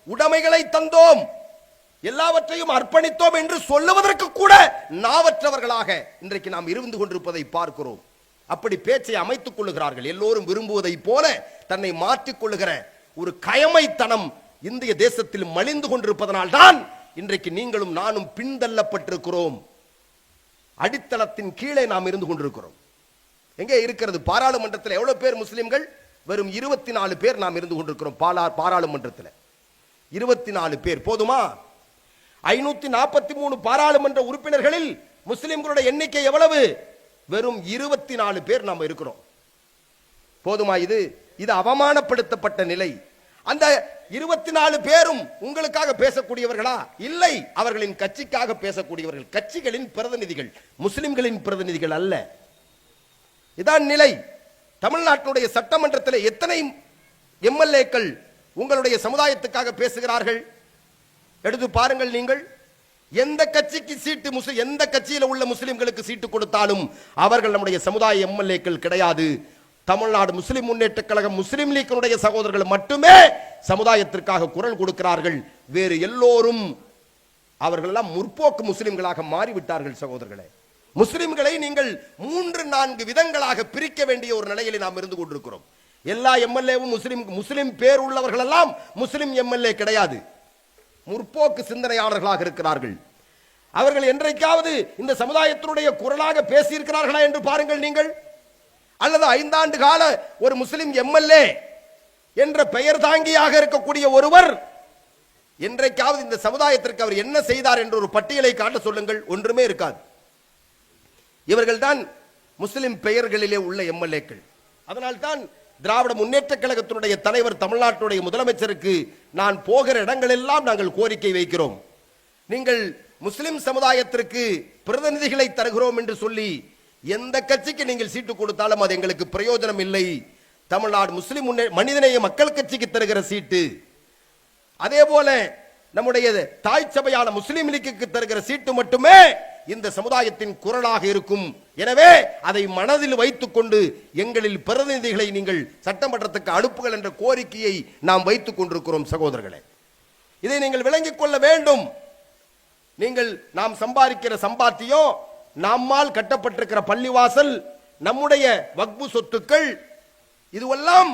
S1: உடைமைகளை தந்தோம், எல்லாவற்றையும் அர்ப்பணித்தோம் என்று சொல்லுவதற்கு கூட நாவற்றவர்களாக இன்றைக்கு நாம் இருந்து கொண்டிருப்பதை பார்க்கிறோம். அப்படி பேச்சை அமைத்துக் கொள்ளுகிறார்கள். எல்லோரும் விரும்புவதை போல தன்னை மாற்றிக் கொள்ளுகிற ஒரு கயமைத்தனம் இந்திய தேசத்தில் மலிந்து கொண்டிருப்பதனால் தான் இன்றைக்கு நீங்களும் நானும் பின்தள்ளப்பட்டிருக்கிறோம். அடித்தளத்தின் கீழே நாம் இருந்து கொண்டிருக்கிறோம். எங்கே இருக்கிறது? பாராளுமன்றத்தில் எவ்வளவு பேர் முஸ்லிம்கள்? வெறும் 24 பேர் நாம் இருந்து கொண்டிருக்கிறோம். பாராளுமன்றத்தில் 24 பேர் போதுமா? 543 பாராளுமன்ற உறுப்பினர்களில் முஸ்லிம்களுடைய எண்ணிக்கை எவ்வளவு? வெறும் 24 பேர் நாம் இருக்கிறோம். போதுமா? இது அவமானப்படுத்தப்பட்ட நிலை. அந்த 24 பேரும் உங்களுக்காக பேசக்கூடியவர்களா? இல்லை, அவர்களின் கட்சிக்காக பேசக்கூடியவர்கள், கட்சிகளின் பிரதிநிதிகள், முஸ்லிம்களின் பிரதிநிதிகள் அல்ல. இதான் நிலை. தமிழ்நாட்டினுடைய சட்டமன்றத்தில் எத்தனை எம்எல்ஏக்கள் உங்களுடைய சமுதாயத்துக்காக பேசுகிறார்கள்? எடுத்து பாருங்கள். நீங்கள் எந்த கட்சிக்கு சீட்டு, எந்த கட்சியில் உள்ள முஸ்லிம்களுக்கு சீட்டு கொடுத்தாலும் அவர்கள் நம்முடைய சமுதாய எம்எல்ஏக்கள் கிடையாது. தமிழ்நாடு முஸ்லிம் முன்னேற்ற கழகம், முஸ்லிம் லீக்கினுடைய சகோதரர்கள் மட்டுமே சமுதாயத்திற்காக குரல் கொடுக்கிறார்கள். வேறு எல்லோரும் அவர்கள் எல்லாம் முற்போக்கு முஸ்லிம்களாக மாறிவிட்டார்கள். சகோதரர்களே, முஸ்லிம்களை நீங்கள் 3-4 விதங்களாக பிரிக்க வேண்டிய ஒரு நிலையில் நாம் இருந்து கொண்டிருக்கிறோம். எல்லா எம்எல்ஏவும் முஸ்லிம் பேர் உள்ளவர்கள் எல்லாம் முஸ்லிம் எம்எல்ஏ கிடையாது, முற்போக்கு சிந்தனையாளர்களாக இருக்கிறார்கள். அவர்கள் என்றைக்காவது இந்த சமுதாயத்தினுடைய குரலாக பேசியிருக்கிறார்களா என்று பாருங்கள் நீங்கள். அல்லது 5 ஆண்டு கால ஒரு முஸ்லிம் எம்எல்ஏ என்ற பெயர் தாங்கியாக இருக்கக்கூடிய ஒருவர் என்றைக்காவது இந்த சமுதாயத்திற்கு அவர் என்ன செய்தார் என்ற ஒரு பட்டியலை காட்ட சொல்லுங்கள். ஒன்றுமே இருக்காது. இவர்கள் தான் முஸ்லிம் பெயர்களிலே உள்ள எம்எல்ஏக்கள். அதனால் தான் திராவிட முன்னேற்ற கழகத்தினுடைய தலைவர், தமிழ்நாட்டுடைய முதலமைச்சருக்கு நான் போகிற இடங்களெல்லாம் நாங்கள் கோரிக்கை வைக்கிறோம். நீங்கள் முஸ்லிம் சமுதாயத்திற்கு பிரதிநிதிகளை தருகிறோம் என்று சொல்லி எந்த கட்சிக்கு நீங்கள் சீட்டு கொடுத்தாலும் அது எங்களுக்கு பிரயோஜனம் இல்லை. தமிழ்நாடு முஸ்லிம் மனிதநேய மக்கள் கட்சிக்கு தருகிற சீட்டு, அதே போல நம்முடைய தாய் சபையான முஸ்லிம் லீக்குக்கு தருகிற சீட்டு மட்டுமே இந்த சமுதாயத்தின் குரலாக இருக்கும். எனவே அதை மனதில் வைத்துக் கொண்டு எங்களில் பிரதிநிதிகளை நீங்கள் சட்டமன்றத்துக்கு அனுப்புங்கள் என்ற கோரிக்கையை நாம் வைத்துக் கொண்டிருக்கிறோம். சகோதரர்களே, இதை நீங்கள் விளங்கிக் கொள்ள வேண்டும். நீங்கள் நாம் சம்பாதிக்கிற சம்பாத்தியம், நம்மால் கட்டப்பட்டிருக்கிற பள்ளிவாசல், நம்முடைய வக்பு சொத்துக்கள், இதுவெல்லாம்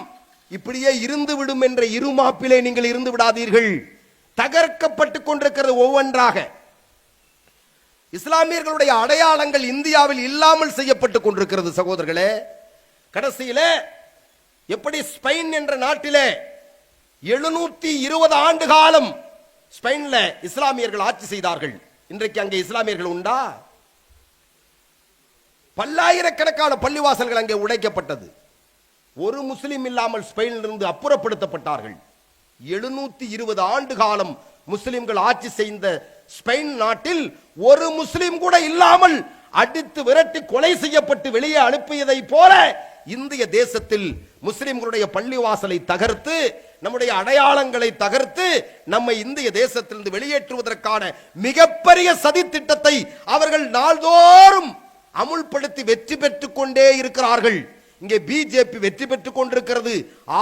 S1: இப்படியே இருந்து விடும் என்ற இருமாப்பிலே நீங்கள் இருந்து விடாதீர்கள். தகர்க்கப்பட்டுக் கொண்டிருக்கிறது ஒவ்வொன்றாக. இஸ்லாமியர்களுடைய அடையாளங்கள் இந்தியாவில் இல்லாமல் செய்யப்பட்டுக் கொண்டிருக்கிறது. சகோதரர்களே, கடைசியில எப்படி ஸ்பெயின் என்ற நாட்டிலே 720 ஆண்டு காலம் ஸ்பெயின்ல இஸ்லாமியர்கள் ஆட்சி செய்தார்கள். இன்றைக்கு அங்கே இஸ்லாமியர்கள் உண்டா? பல்லாயிரக்கணக்கான பள்ளிவாசல்கள் அங்கே உடைக்கப்பட்டது. ஒரு முஸ்லிம் இல்லாமல் ஸ்பெயினிலிருந்து அப்புறப்படுத்தப்பட்டார்கள். 720 ஆண்டு காலம் முஸ்லிம்கள் ஆட்சி செய்த ஸ்பெயின் நாட்டில் ஒரு முஸ்லிம் கூட இல்லாமல் அடித்து விரட்டி கொலை செய்யப்பட்டு வெளியே அனுப்பியதை போல இந்திய தேசத்தில் முஸ்லிம்களுடைய பள்ளிவாசலை தகர்த்து, நம்முடைய அடையாளங்களை தகர்த்து, நம்மை இந்திய தேசத்திலிருந்து வெளியேற்றுவதற்கான மிகப்பெரிய சதி திட்டத்தை அவர்கள் நாள்தோறும் அமுல்படுத்தி வெற்றி பெற்றுக் கொண்டே இருக்கிறார்கள். இங்கே பிஜேபி வெற்றி பெற்றுக் கொண்டிருக்கிறது,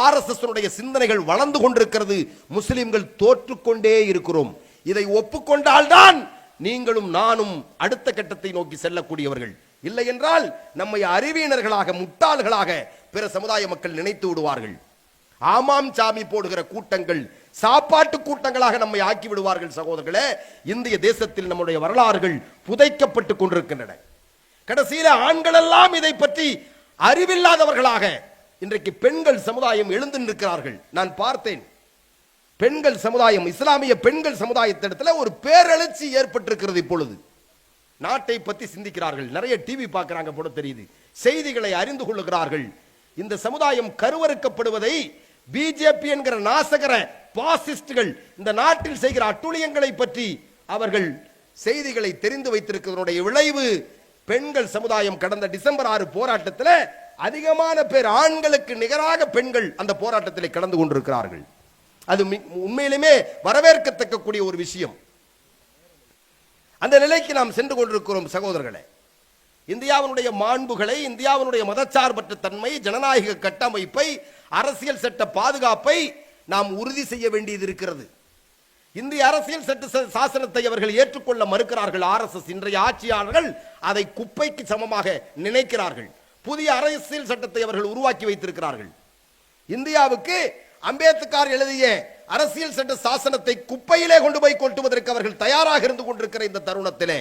S1: ஆர்எஸ்எஸ் சிந்தனைகள் வளர்ந்து கொண்டிருக்கிறது, முஸ்லிம்கள் தோற்றுக்கொண்டே இருக்கிறோம். இதை ஒப்புக்கொண்டால்தான் நீங்களும் நானும் அடுத்த கட்டத்தை நோக்கி செல்லக்கூடியவர்கள். இல்லை என்றால் நம்மை அறிவியனர்களாக, முட்டாள்களாக பிற சமுதாய மக்கள் நினைத்து விடுவார்கள். ஆமாம் சாமி போடுகிற கூட்டங்கள் சாப்பாட்டு கூட்டங்களாக நம்மை ஆக்கி விடுவார்கள். சகோதரர்களே, இந்திய தேசத்தில் நம்முடைய வரலாறுகள் புதைக்கப்பட்டுக் கொண்டிருக்கின்றன. கடைசியில ஆண்கள் எல்லாம் இதை பற்றி அறிவில்லாதவர்களாக இன்றைக்கு பெண்கள் சமுதாயம் எழுந்து நிற்கிறார்கள். நான் பார்த்தேன், பெண்கள் சமுதாயம், இஸ்லாமிய பெண்கள் சமுதாயத்திடத்தில் ஒரு பேரெழுச்சி ஏற்பட்டிருக்கிறது. இப்பொழுது நாட்டை பற்றி சிந்திக்கிறார்கள், நிறைய டிவி பார்க்கிறாங்க போல தெரியுது, செய்திகளை அறிந்து கொள்ளுகிறார்கள். இந்த சமுதாயம் கருவறுக்கப்படுவதை பிஜேபி என்கிற நாசகர பாசிஸ்டுகள் இந்த நாட்டில் செய்கிற அட்டுழியங்களை பற்றி அவர்கள் செய்திகளை தெரிந்து வைத்திருக்கிறதனுடைய விளைவு பெண்கள் சமுதாயம் கடந்த டிசம்பர் 6 போராட்டத்தில் அதிகமான பேர், ஆண்களுக்கு நிகராக பெண்கள் அந்த போராட்டத்தில் கலந்து கொண்டிருக்கிறார்கள். அது உண்மையிலுமே வரவேற்கத்தக்கக்கூடிய ஒரு விஷயம். அந்த நிலைக்கு நாம் சென்று கொண்டிருக்கிறோம். சகோதரர்களே, இந்தியாவினுடைய மாண்புகளை, இந்தியாவினுடைய மதச்சார்பற்ற தன்மை, ஜனநாயக கட்டமைப்பை, அரசியல் சட்ட பாதுகாப்பை நாம் உறுதி செய்ய வேண்டியது இருக்கிறது. இந்திய அரசியல் சட்ட சாசனத்தை அவர்கள் ஏற்றுக்கொள்ள மறுக்கிறார்கள். ஆர்எஸ்எஸ் இன்றைய ஆட்சியாளர்கள் அதை குப்பைக்கு சமமாக நினைக்கிறார்கள். புதிய அரசியல் சட்டத்தை அவர்கள் உருவாக்கி வைத்திருக்கிறார்கள். இந்தியாவுக்கு அம்பேத்கர் எழுதிய அரசியல் சட்ட சாசனத்தை குப்பையிலே கொண்டு போய் கொட்டுவதற்கு அவர்கள் தயாராக இருந்து கொண்டிருக்கிற இந்த தருணத்திலே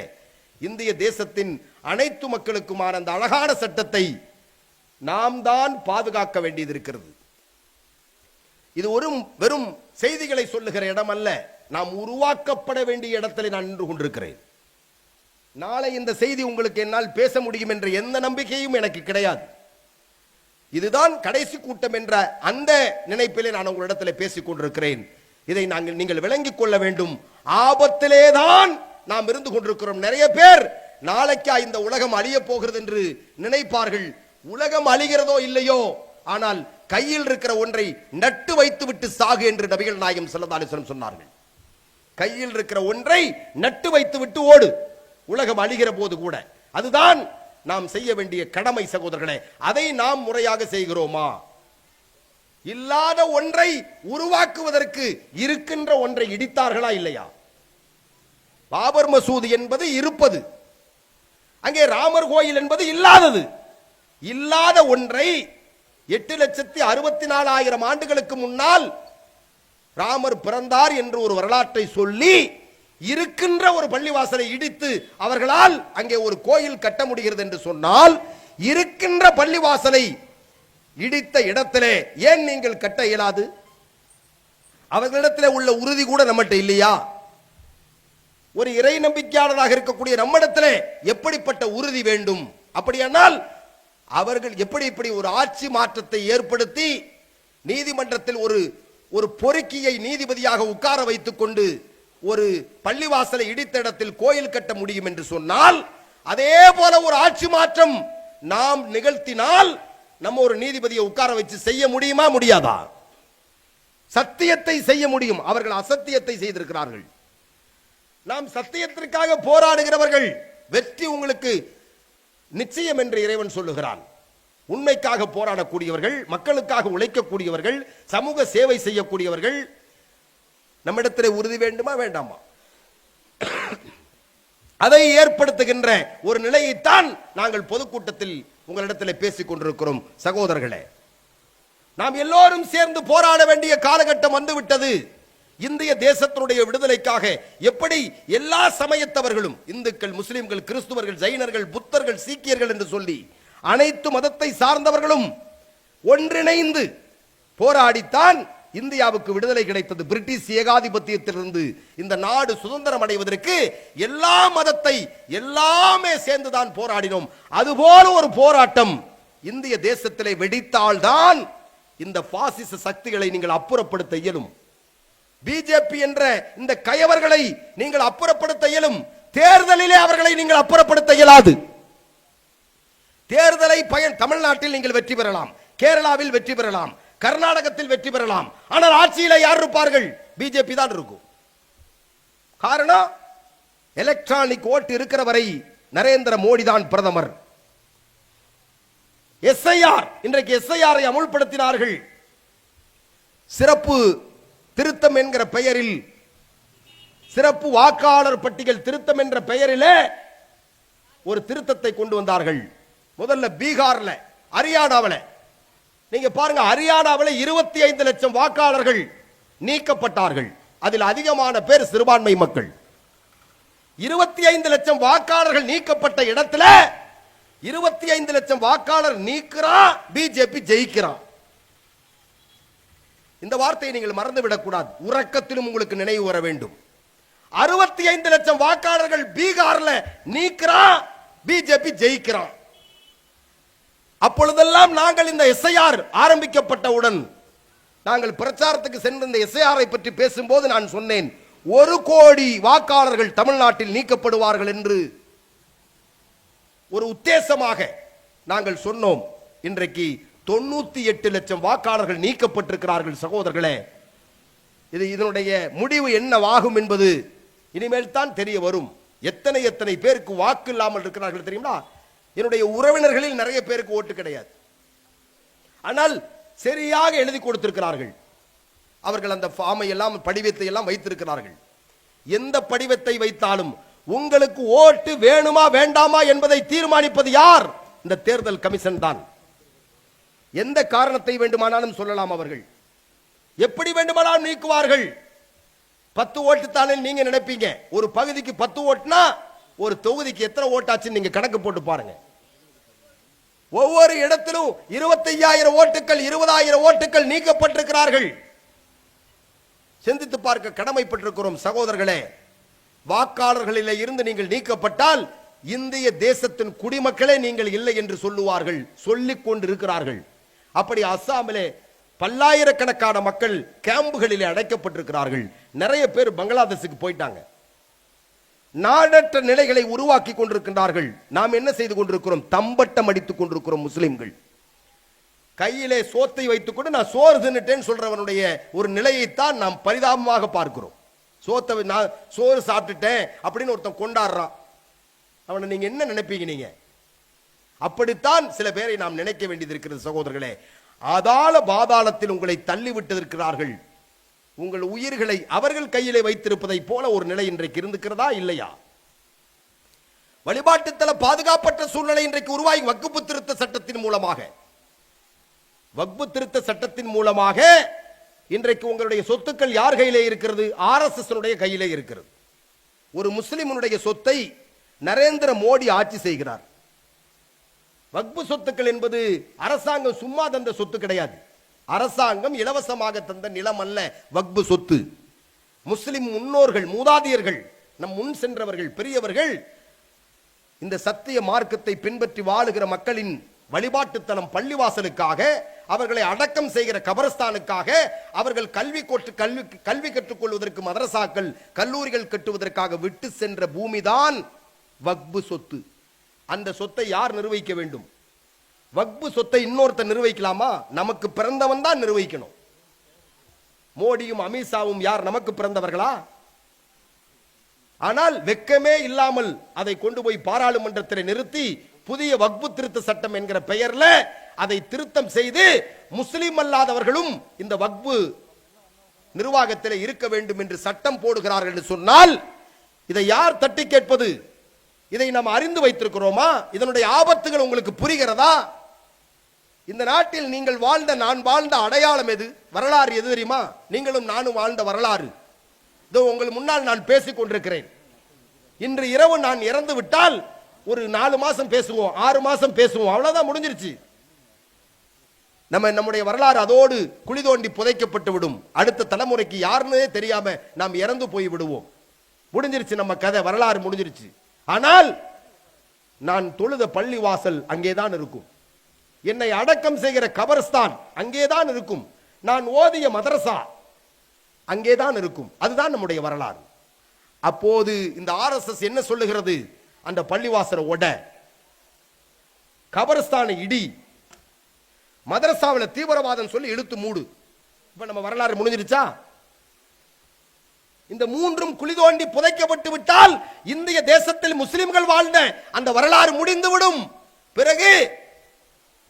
S1: இந்திய தேசத்தின் அனைத்து மக்களுக்குமான அந்த அழகான சட்டத்தை நாம் தான் பாதுகாக்க வேண்டியது இருக்கிறது. இது ஒரு வெறும் செய்திகளை சொல்லுகிற இடம் அல்ல, நாம் உருவாக்கப்பட வேண்டிய இடத்தில் நான் நின்று கொண்டிருக்கிறேன். நாளை இந்த செய்தி உங்களுக்கு என்னால் பேச முடியும் என்ற எந்த நம்பிக்கையும் எனக்கு கிடையாது. இதுதான் கடைசி கூட்டம் என்ற அந்த நினைப்பிலே நான் உங்களிடத்தில் பேசிக் கொண்டிருக்கிறேன். இதை நீங்கள் விளங்கிக் கொள்ள வேண்டும். ஆபத்திலே தான் நாம் இருந்து கொண்டிருக்கிறோம். நிறைய பேர் நாளைக்கா இந்த உலகம் அழிய போகிறது என்று நினைப்பார்கள். உலகம் அழிகிறதோ இல்லையோ, ஆனால் கையில் இருக்கிற ஒன்றை நட்டு வைத்து விட்டு சாகு என்று நபிகள் நாயகம் ஸல்லல்லாஹு அலைஹி வஸல்லம் சொன்னார்கள். கையில் இருக்கிற ஒன்றை நட்டு வைத்து விட்டு ஓடு, உலகம் அழிகிற போது கூட. அதுதான் நாம் செய்ய வேண்டிய கடமை. சகோதரர்களே, அதை நாம் முறையாக செய்கிறோமா? இல்லாத ஒன்றை உருவாக்குவதற்கு இருக்கின்ற ஒன்றை இடித்தார்களா இல்லையா? பாபர் மசூதி என்பது இருப்பது, அங்கே ராமர் கோயில் என்பது இல்லாதது. இல்லாத ஒன்றை 8,64,000 ஆண்டுகளுக்கு முன்னால் ராமர் பிறந்தார் என்று ஒரு வரலாற்றை சொல்லி இருக்கின்ற ஒரு பள்ளிவாசலை இடித்து அவர்களால் அங்கே ஒரு கோயில் கட்ட முடிகிறது என்று சொன்னால், இருக்கின்ற பள்ளிவாசலை இடித்த இடத்திலே ஏன் நீங்கள் கட்ட இயலாது? அவர்களிடத்தில் உள்ள உறுதி கூட நம்மகிட்ட இல்லையா? ஒரு இறை நம்பிக்கையாளராக இருக்கக்கூடிய நம்மிடத்திலே எப்படிப்பட்ட உறுதி வேண்டும்? அப்படியானால் அவர்கள் எப்படி இப்படி ஒரு ஆட்சி மாற்றத்தை ஏற்படுத்தி நீதிமன்றத்தில் ஒரு பொறுக்கியை நீதிபதியாக உட்கார வைத்துக் கொண்டு ஒரு பள்ளிவாசலை இடித்த இடத்தில் கோயில் கட்ட முடியும் என்று சொன்னால், அதே போல ஒரு ஆட்சி மாற்றம் நாம் நிகழ்த்தினால் நம்ம ஒரு நீதிபதியை உட்கார வச்சு செய்ய முடியுமா முடியாதா? சத்தியத்தை செய்ய முடியும். அவர்கள் அசத்தியத்தை செய்திருக்கிறார்கள். நாம் சத்தியத்திற்காக போராடுகிறவர்கள். வெற்றி உங்களுக்கு நிச்சயம் என்று இறைவன் சொல்லுகிறான். உண்மைக்காக போராடக்கூடியவர்கள், மக்களுக்காக உழைக்கக்கூடியவர்கள், சமூக சேவை செய்யக்கூடியவர்கள். நம்மிடத்தில் உறுதி வேண்டுமா வேண்டாமா? அதை ஏற்படுத்துகின்ற ஒரு நிலையைத்தான் நாங்கள் பொதுக்கூட்டத்தில் உங்களிடத்தில் பேசிக் கொண்டிருக்கிறோம். சகோதரர்களே, நாம் எல்லோரும் சேர்ந்து போராட வேண்டிய காலகட்டம் வந்துவிட்டது. இந்திய தேசத்தினுடைய விடுதலைக்காக எப்படி எல்லா சமயத்தவர்களும், இந்துக்கள், முஸ்லிம்கள், கிறிஸ்துவர்கள், ஜைனர்கள், புத்தர்கள், சீக்கியர்கள் என்று சொல்லி அனைத்து மதத்தை சார்ந்தவர்களும் ஒன்றிணைந்து போராடித்தான் இந்தியாவுக்கு விடுதலை கிடைத்தது. பிரிட்டிஷ் ஏகாதிபத்தியத்திலிருந்து இந்த நாடு சுதந்திரம் அடைவதற்கு எல்லா மதத்தை எல்லாமே சேர்ந்துதான் போராடினோம். அதுபோல ஒரு போராட்டம் இந்திய தேசத்திலே வெடித்தால்தான் இந்த பாசிச சக்திகளை நீங்கள் அப்புறப்படுத்த இயலும். பிஜேபி என்ற இந்த கயவர்களை நீங்கள் அப்புறப்படுத்த இயலும். தேர்தலிலே அவர்களை நீங்கள் அப்புறப்படுத்த இயலாது. தேர்தலை தமிழ்நாட்டில் நீங்கள் வெற்றி பெறலாம், கேரளாவில் வெற்றி பெறலாம், கர்நாடகத்தில் வெற்றி பெறலாம். ஆனால் ஆட்சியில் யார் இருப்பார்கள்? பிஜேபி தான் இருக்கும். காரணம், எலக்ட்ரானிக் ஓட்டு இருக்கிற வரை நரேந்திர மோடி தான் பிரதமர். எஸ்ஐஆர், இன்றைக்கு எஸ்ஐஆரை அமுல்படுத்தினார்கள். சிறப்பு திருத்தம் என்கிற பெயரில், சிறப்பு வாக்காளர் பட்டியல் திருத்தம் என்ற பெயரிலே ஒரு திருத்தத்தை கொண்டு வந்தார்கள். முதல்ல பீகார்ல, ஹரியானாவில் நீங்க பாருங்க, ஹரியானாவில் 25 லட்சம் வாக்காளர்கள் நீக்கப்பட்டார்கள். அதில் அதிகமான பேர் சிறுபான்மை மக்கள். 25 லட்சம் வாக்காளர்கள் நீக்கப்பட்ட இடத்துல 25 லட்சம் வாக்காளர் நீக்கிறான், பிஜேபி ஜெயிக்கிறான். இந்த வார்த்தையை நீங்கள் மறந்துவிடக் கூடாது. உறக்கத்திலும் உங்களுக்கு நினைவு வர வேண்டும். 65 லட்சம் வாக்காளர்கள் பீகார்ல நீக்கிறான், பிஜேபி ஜெயிக்கிறான். அப்பொழுதெல்லாம் நாங்கள் இந்த எஸ்ஐஆர் ஆரம்பிக்கப்பட்டவுடன் நாங்கள் பிரச்சாரத்துக்கு சென்று இந்த எஸ்ஐஆரை பற்றி பேசும்போது நான் சொன்னேன், 1 கோடி வாக்காளர்கள் தமிழ்நாட்டில் நீக்கப்படுவார்கள் என்று ஒரு உத்தேசமாக நாங்கள் சொன்னோம். இன்றைக்கு 98 லட்சம் வாக்காளர்கள் நீக்கப்பட்டிருக்கிறார்கள். சகோதரர்களே, இதனுடைய முடிவு என்னவாகும் என்பது இனிமேல் தான் தெரிய வரும். எத்தனை எத்தனை பேருக்கு வாக்கு இல்லாமல் இருக்கிறார்கள் தெரியுமா? என்னுடைய உறவினர்களில் நிறைய பேருக்கு ஓட்டு கிடையாது. ஆனால் சரியாக எழுதி கொடுத்திருக்கிறார்கள். அவர்கள் அந்த ஃபார்மை எல்லாம், படிவத்தை எல்லாம் வைத்திருக்கிறார்கள். எந்த படிவத்தை வைத்தாலும் உங்களுக்கு ஓட்டு வேணுமா வேண்டாமா என்பதை தீர்மானிப்பது யார்? இந்த தேர்தல் கமிஷன் தான். எந்த காரணத்தை வேண்டுமானாலும் சொல்லலாம். அவர்கள் எப்படி வேண்டுமானாலும் நீக்குவார்கள். 10 ஓட்டு தானே நீங்க நினைப்பீங்க. ஒரு பகுதிக்கு 10 ஓட்டுனா ஒரு தொகுதிக்கு எத்தனை ஓட்டாச்சு நீங்க கணக்கு போட்டு பாருங்க. ஒவ்வொரு இடத்திலும் 25,000 ஓட்டுகள், 20,000 ஓட்டுகள் நீக்கப்பட்டிருக்கிறார்கள். சிந்தித்து பார்க்க கடமைப்பட்டிருக்கிறோம். சகோதரர்களே, வாக்காளர்களிலே இருந்து நீங்கள் நீக்கப்பட்டால் இந்திய தேசத்தின் குடிமக்களே நீங்கள் இல்லை என்று சொல்லுவார்கள், சொல்லிக் கொண்டிருக்கிறார்கள். அப்படி அஸ்ஸாமிலே பல்லாயிரக்கணக்கான மக்கள் கேம்புகளிலே அடைக்கப்பட்டிருக்கிறார்கள். நிறைய பேர் பங்களாதேஷுக்கு போயிட்டாங்க. நாடற்ற நிலைகளை உருவாக்கி கொண்டிருக்கின்றார்கள். நாம் என்ன செய்து கொண்டிருக்கிறோம்? தம்பட்டம் அடித்துக் கொண்டிருக்கிறோம். முஸ்லிம்கள் கையிலே சோத்தை வைத்துக் கொண்டு நான் சோறு தின்னுட்டேன்னு சொல்றவனுடைய ஒரு நிலையைத்தான் நாம் பரிதாபமாக பார்க்கிறோம். சோத்தை நான் சோறு சாப்பிட்டுட்டேன் அப்படின்னு ஒருத்தன் கொண்டாடுறான். அவனை நீங்க என்ன நினைப்பீங்க? நீங்க அப்படித்தான் சில பேரை நாம் நினைக்க வேண்டியது இருக்கிறது. சகோதரர்களே, அதால பாதாளத்தில் உங்களை தள்ளிவிட்டிருக்கிறார்கள். உங்கள் உயிர்களை அவர்கள் கையிலே வைத்திருப்பதை போல ஒரு நிலை இன்றைக்கு இருந்திருக்கிறதா இல்லையா? வழிபாட்டுத்தல பாதுகாப்பற்ற சூழ்நிலை இன்றைக்கு உருவாகி வக்ஃபு திருத்த சட்டத்தின் மூலமாக இன்றைக்கு உங்களுடைய சொத்துக்கள் யார் கையிலே இருக்கிறது? RSS கையிலே இருக்கிறது. ஒரு முஸ்லிமுடைய சொத்தை நரேந்திர மோடி ஆட்சி செய்கிறார். வக்ஃபு சொத்துக்கள் என்பது அரசாங்கம் சும்மா தந்த சொத்து கிடையாது. அரசாங்கம் இலவசமாக தந்த நிலம் அல்ல வக்ஃபு சொத்து. முஸ்லிம் முன்னோர்கள், மூதாதையர்கள், நம் முன் சென்றவர்கள், பெரியவர்கள் இந்த சத்திய மார்க்கத்தை பின்பற்றி வாழுகிற மக்களின் வழிபாட்டுத்தலம் பள்ளிவாசலுக்காக, அவர்களை அடக்கம் செய்கிற கபரஸ்தானுக்காக, அவர்கள் கல்வி கற்றுக்கொள்வதற்கு மதரசாக்கள் கல்லூரிகள் கட்டுவதற்காக விட்டு சென்ற பூமிதான் வக்பு சொத்து. அந்த சொத்தை யார் நிர்வகிக்க வேண்டும்? வக்பு சொத்தை இன்னொருத்தர் நிர்வகிக்கலாமா? நமக்கு பிறந்தவன் தான் நிர்வகிக்கணும். மோடியும் அமித்ஷாவும் யார் நமக்கு பிறந்தவர்களா? ஆனால் வெக்கமே இல்லாமல் அதை கொண்டு போய் பாராளுமன்றத்தில் நிறுத்தி புதிய வக்பு திருத்த சட்டம் என்கிற பெயர்ல அதை திருத்தம் செய்து முஸ்லிம் அல்லாதவர்களும் இந்த வக்பு நிர்வாகத்தில் இருக்க வேண்டும் என்று சட்டம் போடுகிறார்கள் என்று சொன்னால் இதை யார் தட்டி கேட்பது? இதை நாம் அறிந்து வைத்திருக்கிறோமா? இதனுடைய ஆபத்துகள் உங்களுக்கு புரிகிறதா? இந்த நாட்டில் நீங்கள் வாழ்ந்த, நான் வாழ்ந்த அடையாளம் எது? வரலாறு எது தெரியுமா? நீங்களும் நானும் வாழ்ந்த வரலாறு இதோ உங்கள் முன்னால் நான் பேசிக் கொண்டிருக்கிறேன். இன்று இரவு நான் இறந்து விட்டால் ஒரு 4 மாசம் பேசுவோம், 6 மாசம் பேசுவோம், அவ்வளவுதான், முடிஞ்சிருச்சு. நம்முடைய வரலாறு அதோடு குழி தோண்டி புதைக்கப்பட்டு விடும். அடுத்த தலைமுறைக்கு யாருன்னே தெரியாம நாம் இறந்து போய் விடுவோம். முடிஞ்சிருச்சு, நம்ம கதை, வரலாறு முடிஞ்சிருச்சு. ஆனால் நான் தொழுத பள்ளி வாசல் அங்கேதான் இருக்கும். என்னை அடக்கம் செய்கிற கபரஸ்தான் அங்கேதான் இருக்கும். நான் ஓதிய மதரசா அங்கேதான் இருக்கும். அதுதான் நம்முடைய வரலாறு. அப்போது இந்த ஆர்எஸ்எஸ் என்ன சொல்லுகிறது? அந்த பள்ளிவாசலை ஒட, கபரஸ்தானை இடி, மதரசாவில் தீவிரவாதம் சொல்லி இழுத்து மூடு. இப்ப நம்ம வரலாறு முடிஞ்சிருச்சா? இந்த மூன்றும் குழி தோண்டி புதைக்கப்பட்டு விட்டால் இந்திய தேசத்தில் முஸ்லிம்கள் வாழ்ந்த அந்த வரலாறு முடிந்துவிடும். பிறகு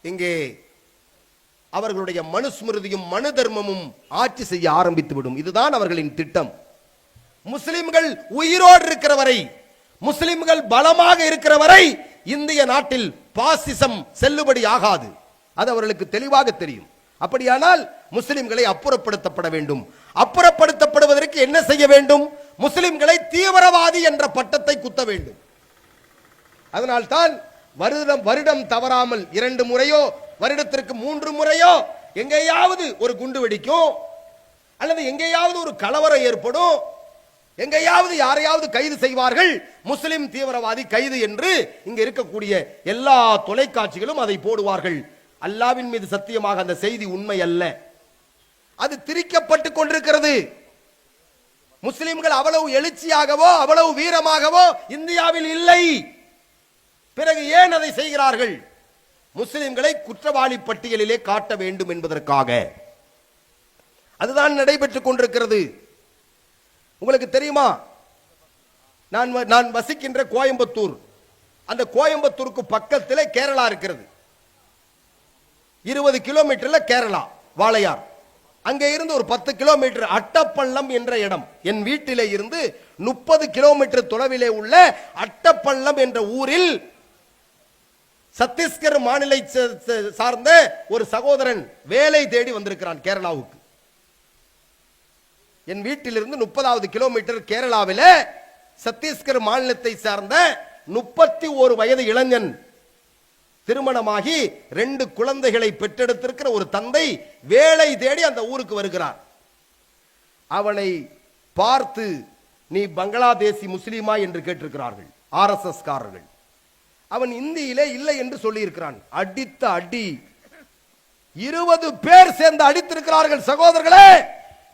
S1: இங்கே அவர்களுடைய மனுஸ்மிருதியும் மனு தர்மமும் ஆட்சி செய்ய ஆரம்பித்து விடும். இதுதான் அவர்களின் திட்டம். முஸ்லிம்கள் உயிரோடு இருக்கிற வரை, முஸ்லிம்கள் பலமாக இருக்கிற வரை இந்திய நாட்டில் பாசிசம் செல்லுபடி ஆகாது. அது அவர்களுக்கு தெளிவாக தெரியும். அப்படியானால் முஸ்லிம்களை அப்புறப்படுத்தப்பட வேண்டும். அப்புறப்படுத்தப்படுவதற்கு என்ன செய்ய வேண்டும்? முஸ்லிம்களை தீவிரவாதி என்ற பட்டத்தை குத்த வேண்டும். அதனால்தான் வருடம் தவறாமல் 2 முறையோ வருடத்திற்கு 3 முறையோ எங்கேயாவது ஒரு குண்டு வெடிக்கும், அல்லது எங்கேயாவது ஒரு கலவரம் ஏற்படும், எங்கேயாவது யாரையாவது கைது செய்வார்கள். முஸ்லிம் தீவிரவாதி கைது என்று இங்க இருக்கக்கூடிய எல்லா தொலைக்காட்சிகளும் அதை போடுவார்கள். அல்லாஹ்வின் மீது சத்தியமாக அந்த செய்தி உண்மை அல்ல. அது திரிக்கப்பட்டு கொண்டிருக்கிறது. முஸ்லிம்கள் அவ்வளவு எழுச்சியாகவோ அவ்வளவு வீரமாகவோ இந்தியாவில் இல்லை. பிறகு ஏன் அதை செய்கிறார்கள்? முஸ்லிம்களை குற்றவாளி பட்டியலிலே காட்ட வேண்டும் என்பதற்காக. அதுதான் நடைபெற்றுக் கொண்டிருக்கிறது. உங்களுக்கு தெரியுமா, நான் வசிக்கின்ற கோயம்புத்தூர், அந்த கோயம்புத்தூருக்கு பக்கத்திலே கேரளா இருக்கிறது. 20 கிலோமீட்டர்ல கேரளா வாளையார். அங்கே இருந்து ஒரு 10 கிலோமீட்டர் அட்டப்பள்ளம் என்ற இடம், என் வீட்டிலே இருந்து 30 கிலோமீட்டர் தொலைவிலே உள்ள அட்டப்பள்ளம் என்ற ஊரில் சத்தீஸ்கர் மாநில சார்ந்த ஒரு சகோதரன் வேலை தேடி வந்திருக்கிறான் கேரளாவுக்கு. என் வீட்டிலிருந்து 30வது கிலோமீட்டர் கேரளாவில் சத்தீஸ்கர் மாநிலத்தை சார்ந்த 31 வயது இளைஞன், திருமணமாகி 2 குழந்தைகளை பெற்றெடுத்திருக்கிற ஒரு தந்தை வேலை தேடி அந்த ஊருக்கு வருகிறார். அவனை பார்த்து நீ பங்களாதேசி முஸ்லீமா என்று கேட்டிருக்கிறார்கள் ஆர்எஸ்எஸ் காரர்கள். அவன் இந்தியிலே இல்லை என்று சொல்லி இருக்கிறான். அடித்த அடி 20 பேர் சேர்ந்து அடித்திருக்கிறார்கள். சகோதரர்களே,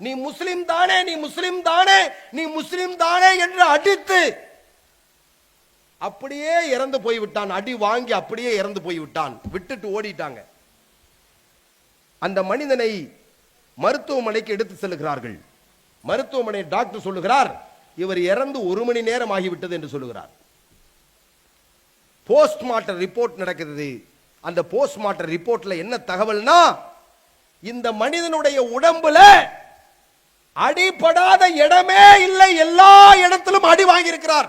S1: நீ முஸ்லிம் தானே, நீ முஸ்லிம் தானே, நீ முஸ்லிம் தானே என்று அடித்து அப்படியே இறந்து போய்விட்டான். அடி வாங்கி அப்படியே இறந்து போய்விட்டான். விட்டுட்டு ஓடிட்டாங்க. அந்த மனிதனை மருத்துவமனைக்கு எடுத்து செல்கிறார்கள். மருத்துவமனை டாக்டர் சொல்லுகிறார், இவர் இறந்து 1 மணி நேரம் ஆகிவிட்டது என்று சொல்லுகிறார். போஸ்ட்மார்ட்டம் ரிப்போர்ட் நடக்கிறது. அந்த போஸ்ட்மார்ட்டம் ரிப்போர்ட்ல என்ன தகவல்னா, இந்த மனிதனுடைய உடம்புல அடிபடாத இடமே இல்லை, எல்லா இடத்திலும் அடி வாங்கியிருக்கிறார்.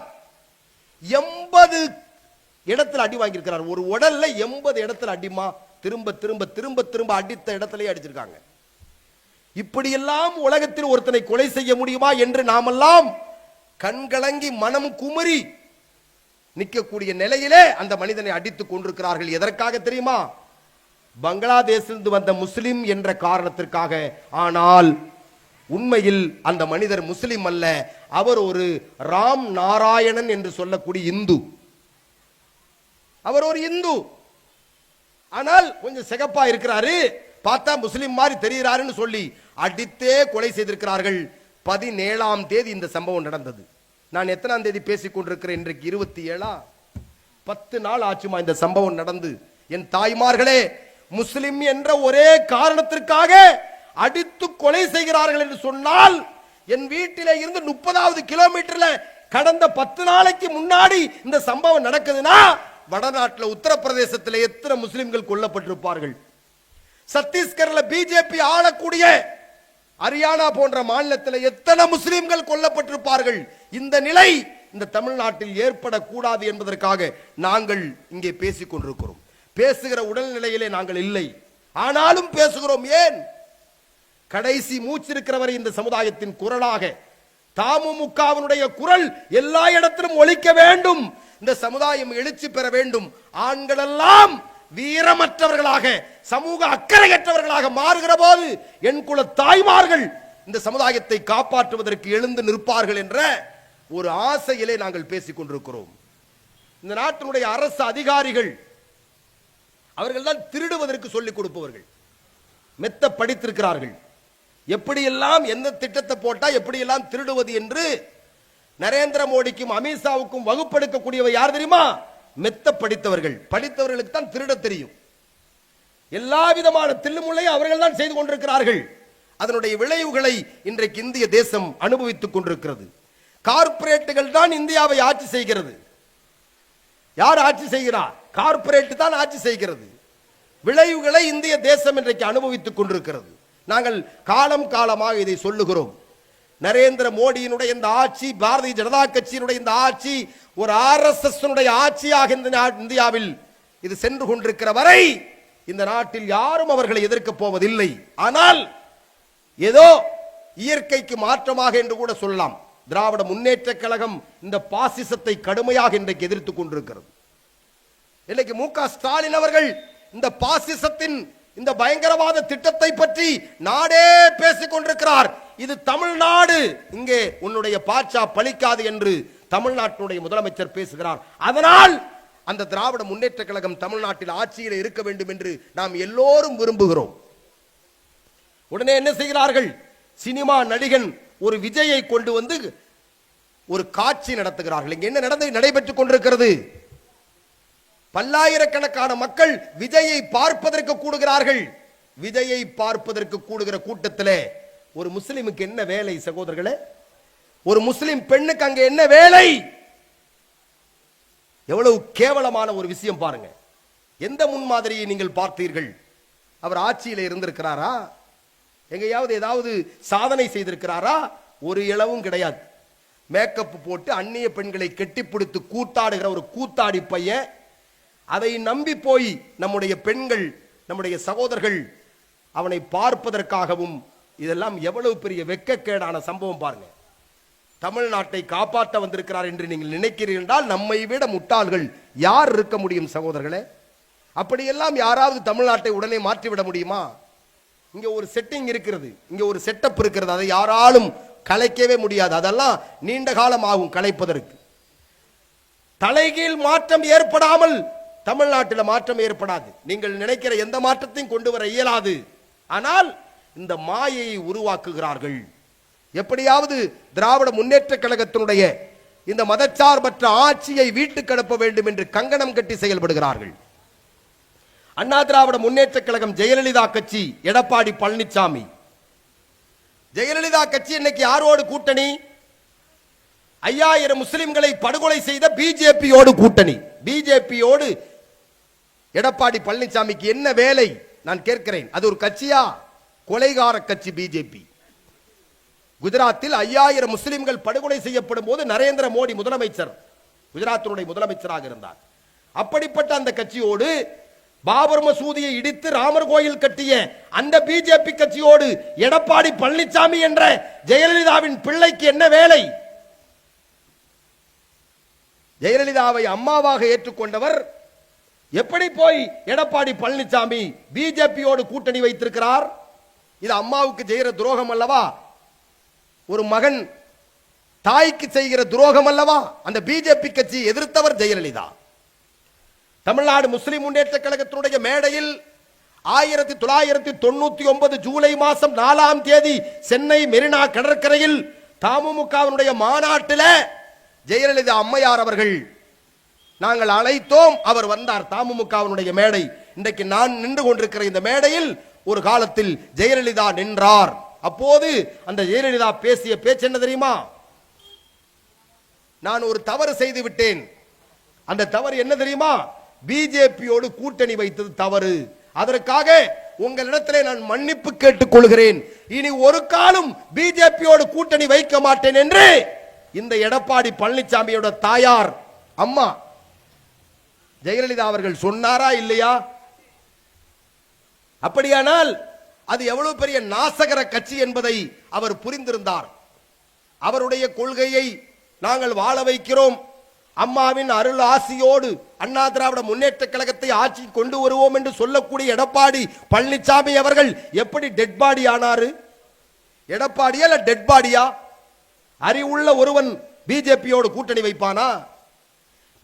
S1: 80 இடத்துல அடி வாங்கியிருக்கிறார். ஒரு உடல்ல 80 இடத்துல அடிமா, திரும்ப திரும்ப திரும்ப திரும்ப அடித்த இடத்திலே அடிச்சிருக்காங்க. இப்படியெல்லாம் உலகத்தில் ஒருத்தனை கொலை செய்ய முடியுமா என்று நாமெல்லாம் கண்கலங்கி மனம் குமரி நிற்கக்கூடிய நிலையிலே அந்த மனிதனை அடித்துக் கொண்டிருக்கிறார்கள். எதற்காக தெரியுமா? பங்களாதேஷிலிருந்து வந்த முஸ்லிம் என்ற காரணத்திற்காக. ஆனால் உண்மையில் அந்த மனிதர் முஸ்லிம் அல்ல, அவர் ஒரு ராம் நாராயணன் என்று சொல்லக்கூடிய இந்து. அவர் ஒரு இந்து. ஆனால் கொஞ்சம் சிகப்பா இருக்கிறாரு, பார்த்தா முஸ்லிம் மாதிரி தெரிகிறாருன்னு சொல்லி அடித்தே கொலை செய்திருக்கிறார்கள். 17ஆம் தேதி இந்த சம்பவம் நடந்தது. நான் எத்தனாம் தேதி பேசிக் கொண்டிருக்கிறேன்? இன்றைக்கு 27. 10 நாள் ஆச்சுமா இந்த சம்பவம் நடந்து. என் தாய்மார்களே, முஸ்லிம் என்ற ஒரே காரணத்திற்காக அடித்து கொலை செய்கிறார்கள் என்று சொன்னால், என் வீட்டில இருந்து 30வது கிலோமீட்டர்ல கடந்த 10 நாளைக்கு முன்னாடி இந்த சம்பவம் நடக்குதுன்னா, வடநாட்டில் உத்தரப்பிரதேசத்தில் எத்தனை முஸ்லிம்கள் கொல்லப்பட்டிருப்பார்கள்? சத்தீஸ்கர்ல பிஜேபி ஆளக்கூடிய ஹரியானா போன்ற மாநிலத்தில் எத்தனை முஸ்லிம்கள் கொல்லப்பட்டிருப்பார்கள்? இந்த நிலை இந்த தமிழ்நாட்டில் ஏற்படக்கூடாது என்பதற்காக நாங்கள் இங்கே பேசிக் கொண்டிருக்கிறோம். பேசுகிற உடல்நிலையிலே நாங்கள் இல்லை, ஆனாலும் பேசுகிறோம். ஏன்? கடைசி மூச்சிருக்கிறவரை இந்த சமுதாயத்தின் குரலாக தமுமுகவினுடைய குரல் எல்லா இடத்திலும் ஒலிக்க வேண்டும். இந்த சமுதாயம் எழுச்சி பெற வேண்டும். ஆண்கள் எல்லாம் வீரமற்றவர்களாக, சமூக அக்கறையற்றவர்களாக மாறுகிற போது என் குல தாய்மார்கள் இந்த சமுதாயத்தை காப்பாற்றுவதற்கு எழுந்து நிற்பார்கள் என்ற ஒரு ஆசையிலே நாங்கள் பேசிக் கொண்டிருக்கிறோம். இந்த நாட்டினுடைய அரசு அதிகாரிகள் அவர்கள் தான் திருடுவதற்கு சொல்லிக் கொடுப்பவர்கள். மெத்த படித்திருக்கிறார்கள். எப்படியெல்லாம் எந்த திட்டத்தை போட்டா எப்படியெல்லாம் திருடுவது என்று நரேந்திர மோடிக்கும் அமித்ஷாவுக்கும் வகுப்பெடுக்கக்கூடியவை யார் தெரியுமா? மெத்த படித்தவர்கள். படித்தவர்களுக்கு தான் திருட தெரியும். எல்லா விதமான தில்லுமுள்ளையும் அவர்கள் தான் செய்து கொண்டிருக்கிறார்கள். அதனுடைய விளைவுகளை இன்றைக்கு இந்திய தேசம் அனுபவித்துக் கொண்டிருக்கிறது. கார்ப்பரேட்டுகள் தான் இந்தியாவை ஆட்சி செய்கிறது. யார் ஆட்சி செய்கிறார்? கார்ப்பரேட் தான் ஆட்சி செய்கிறது. விளைவுகளை இந்திய தேசம் இன்றைக்கு அனுபவித்துக் கொண்டிருக்கிறது. நாங்கள் காலம் காலமாக இதை சொல்லுகிறோம். நரேந்திர மோடியினுடைய இந்த ஆட்சி, பாரதிய ஜனதா கட்சியினுடைய இந்த ஆட்சி ஒரு RSS ஆட்சியாக இந்தியாவில் இது சென்று கொண்டிருக்கிற வரை இந்த நாட்டில் யாரும் அவர்களை எதிர்க்கப் போவதில்லை. ஆனால் ஏதோ இயற்கைக்கு மாற்றமாக என்று கூட சொல்லலாம், திராவிட முன்னேற்ற கழகம் இந்த பாசிசத்தை கடுமையாக இன்றைக்கு எதிர்த்துக் கொண்டிருக்கிறது. இன்னைக்கு மு.க. ஸ்டாலின் அவர்கள் இந்த பாசிசத்தின் இந்த பயங்கரவாத திட்டத்தை பற்றி நாடே பேசிக் கொண்டிருக்கிறார். இது தமிழ்நாடு, இங்கே உன்னுடைய பாட்சா பலிக்காது என்று தமிழ்நாட்டினுடைய முதலமைச்சர் பேசுகிறார். அதனால் அந்த திராவிட முன்னேற்ற கழகம் தமிழ்நாட்டில் ஆட்சியில் இருக்க வேண்டும் என்று நாம் எல்லோரும் விரும்புகிறோம். உடனே என்ன செய்கிறார்கள்? சினிமா நடிகன் ஒரு விஜயை கொண்டு வந்து ஒரு காட்சி நடத்துகிறார்கள். இங்க என்ன நடைபெற்றுக் கொண்டிருக்கிறது? பல்லாயிரக்கணக்கான மக்கள் விஜயை பார்ப்பதற்கு கூடுகிறார்கள். விஜயை பார்ப்பதற்கு கூடுகிற கூட்டத்திலே ஒரு முஸ்லிமுக்கு என்ன வேலை சகோதரர்களே? ஒரு முஸ்லிம் பெண்ணுக்கு அங்க என்ன வேலை? எவ்வளவு கேவலமான ஒரு விஷயம் பாருங்க. எந்த முன்மாதிரியை நீங்கள் பார்த்தீர்கள்? அவர் ஆட்சியில் இருந்திருக்கிறாரா? எங்கேயாவது ஏதாவது சாதனை செய்திருக்கிறாரா? ஒரு இளவும் கிடையாது. மேக்கப் போட்டு அந்நிய பெண்களை கெட்டிப்பிடித்து கூத்தாடுகிற ஒரு கூத்தாடி பையன். அதை நம்பி போய் நம்முடைய பெண்கள், நம்முடைய சகோதரர்கள் அவனை பார்ப்பதற்காகவும், இதெல்லாம் எவ்வளவு பெரிய வெட்கக்கேடான சம்பவம் பாருங்க. தமிழ்நாட்டை காப்பாற்ற வந்திருக்கிறார் என்று நீங்கள் நினைக்கிறீர்கள் என்றால் நம்மை விட முட்டாள்கள் யார் இருக்க முடியும் சகோதரர்களே? அப்படியெல்லாம் யாராவது தமிழ்நாட்டை உடனே மாற்றிவிட முடியுமா? இங்க ஒரு செட்டிங் இருக்கிறது, இங்க ஒரு செட்டப் இருக்கிறது, அதை யாராலும் கலைக்கவே முடியாது. அதெல்லாம் நீண்ட காலம் ஆகும் கலைப்பதற்கு. தலைகீழ் மாற்றம் ஏற்படாமல் தமிழ்நாட்டில் மாற்றம் ஏற்படாது. நீங்கள் நினைக்கிற எந்த மாற்றத்தையும் கொண்டு வர இயலாது. ஆனால் இந்த மாயையை உருவாக்குகிறார்கள். எப்படியாவது திராவிட முன்னேற்ற கழகத்தினுடைய இந்த மதச்சார்பற்ற ஆட்சியை வீட்டுக்கு அனுப்ப வேண்டும் என்று கங்கணம் கட்டி செயல்படுகிறார்கள். அண்ணா திராவிட முன்னேற்ற கழகம், ஜெயலலிதா கட்சி, எடப்பாடி பழனிசாமி. ஜெயலலிதா கட்சி இன்னைக்கு யாரோடு கூட்டணி? 5000 முஸ்லிம்களை படுகொலை செய்த பிஜேபியோடு கூட்டணி. பிஜேபியோடு எடப்பாடி பழனிசாமிக்கு என்ன வேலை நான் கேட்கிறேன். அது ஒரு கட்சியா? கொலைகார கட்சி பிஜேபி. குஜராத்தில் 5000 முஸ்லிம்கள் படுகொலை செய்யப்படும் போது நரேந்திர மோடி முதலமைச்சர், குஜராத்தினுடைய முதலமைச்சராக இருந்தார். அப்படிப்பட்ட அந்த கட்சியோடு பாபர் மசூதியை இடித்து ராமர் கோயில் கட்டிய அந்த பிஜேபி கட்சியோடு எடப்பாடி பழனிசாமி என்ற ஜெயலலிதாவின் பிள்ளைக்கு என்ன வேலை? ஜெயலலிதாவை அம்மாவாக ஏற்றுக்கொண்டவர் எப்படி போய் எடப்பாடி பழனிசாமி பிஜேபியோடு கூட்டணி வைத்திருக்கிறார்? இது அம்மாவுக்கு செய்கிற துரோகம் அல்லவா? ஒரு மகன் தாய்க்கு செய்கிற துரோகம் அல்லவா? அந்த பிஜேபி கட்சி எதிர்த்தவர் ஜெயலலிதா. தமிழ்நாடு முஸ்லிம் முன்னேற்ற கழகத்தினுடைய மேடையில் 1999 ஜூலை மாதம் 4ஆம் தேதி சென்னை மெரினா கடற்கரையில் தமுமுகவினுடைய மாநாட்டில் ஜெயலலிதா அம்மையார் அவர்கள் நாங்கள் அழைத்தோம். அவர் வந்தார். தமுமுகவினுடைய மேடை. இன்றைக்கு நான் நின்று கொண்டிருக்கிற இந்த மேடையில் ஒரு காலத்தில் ஜெயலலிதா நின்றார். அப்போது அந்த ஜெயலலிதா பேசிய பேச்சு என்ன தெரியுமா? நான் ஒரு தவறு செய்து விட்டேன். அந்த தவறு என்ன தெரியுமா? பிஜேபியோடு கூட்டணி வைத்தது தவறு. அதற்காக உங்களிடத்திலே நான் மன்னிப்பு கேட்டுக் கொள்கிறேன். இனி ஒரு காலம் பிஜேபியோடு கூட்டணி வைக்க மாட்டேன் என்று இந்த எடப்பாடி பழனிசாமியோட தாயார் அம்மா ஜெயலலிதா அவர்கள் சொன்னாரா இல்லையா? அப்படியானால் அது எவ்வளவு பெரிய நாசகர கட்சி என்பதை அவர் புரிந்திருந்தார். அவருடைய கொள்கையை நாங்கள் வாழ வைக்கிறோம், அம்மாவின் அருள் ஆசியோடு அண்ணா திராவிட முன்னேற்ற கழகத்தை ஆட்சி கொண்டு வருவோம் என்று சொல்லக்கூடிய எடப்பாடி பழனிசாமி அவர்கள் எப்படி டெட் பாடி ஆனாரு? எடப்பாடியா இல்ல டெட் பாடியா? அறிவுள்ள ஒருவன் பிஜேபியோடு கூட்டணி வைப்பானா?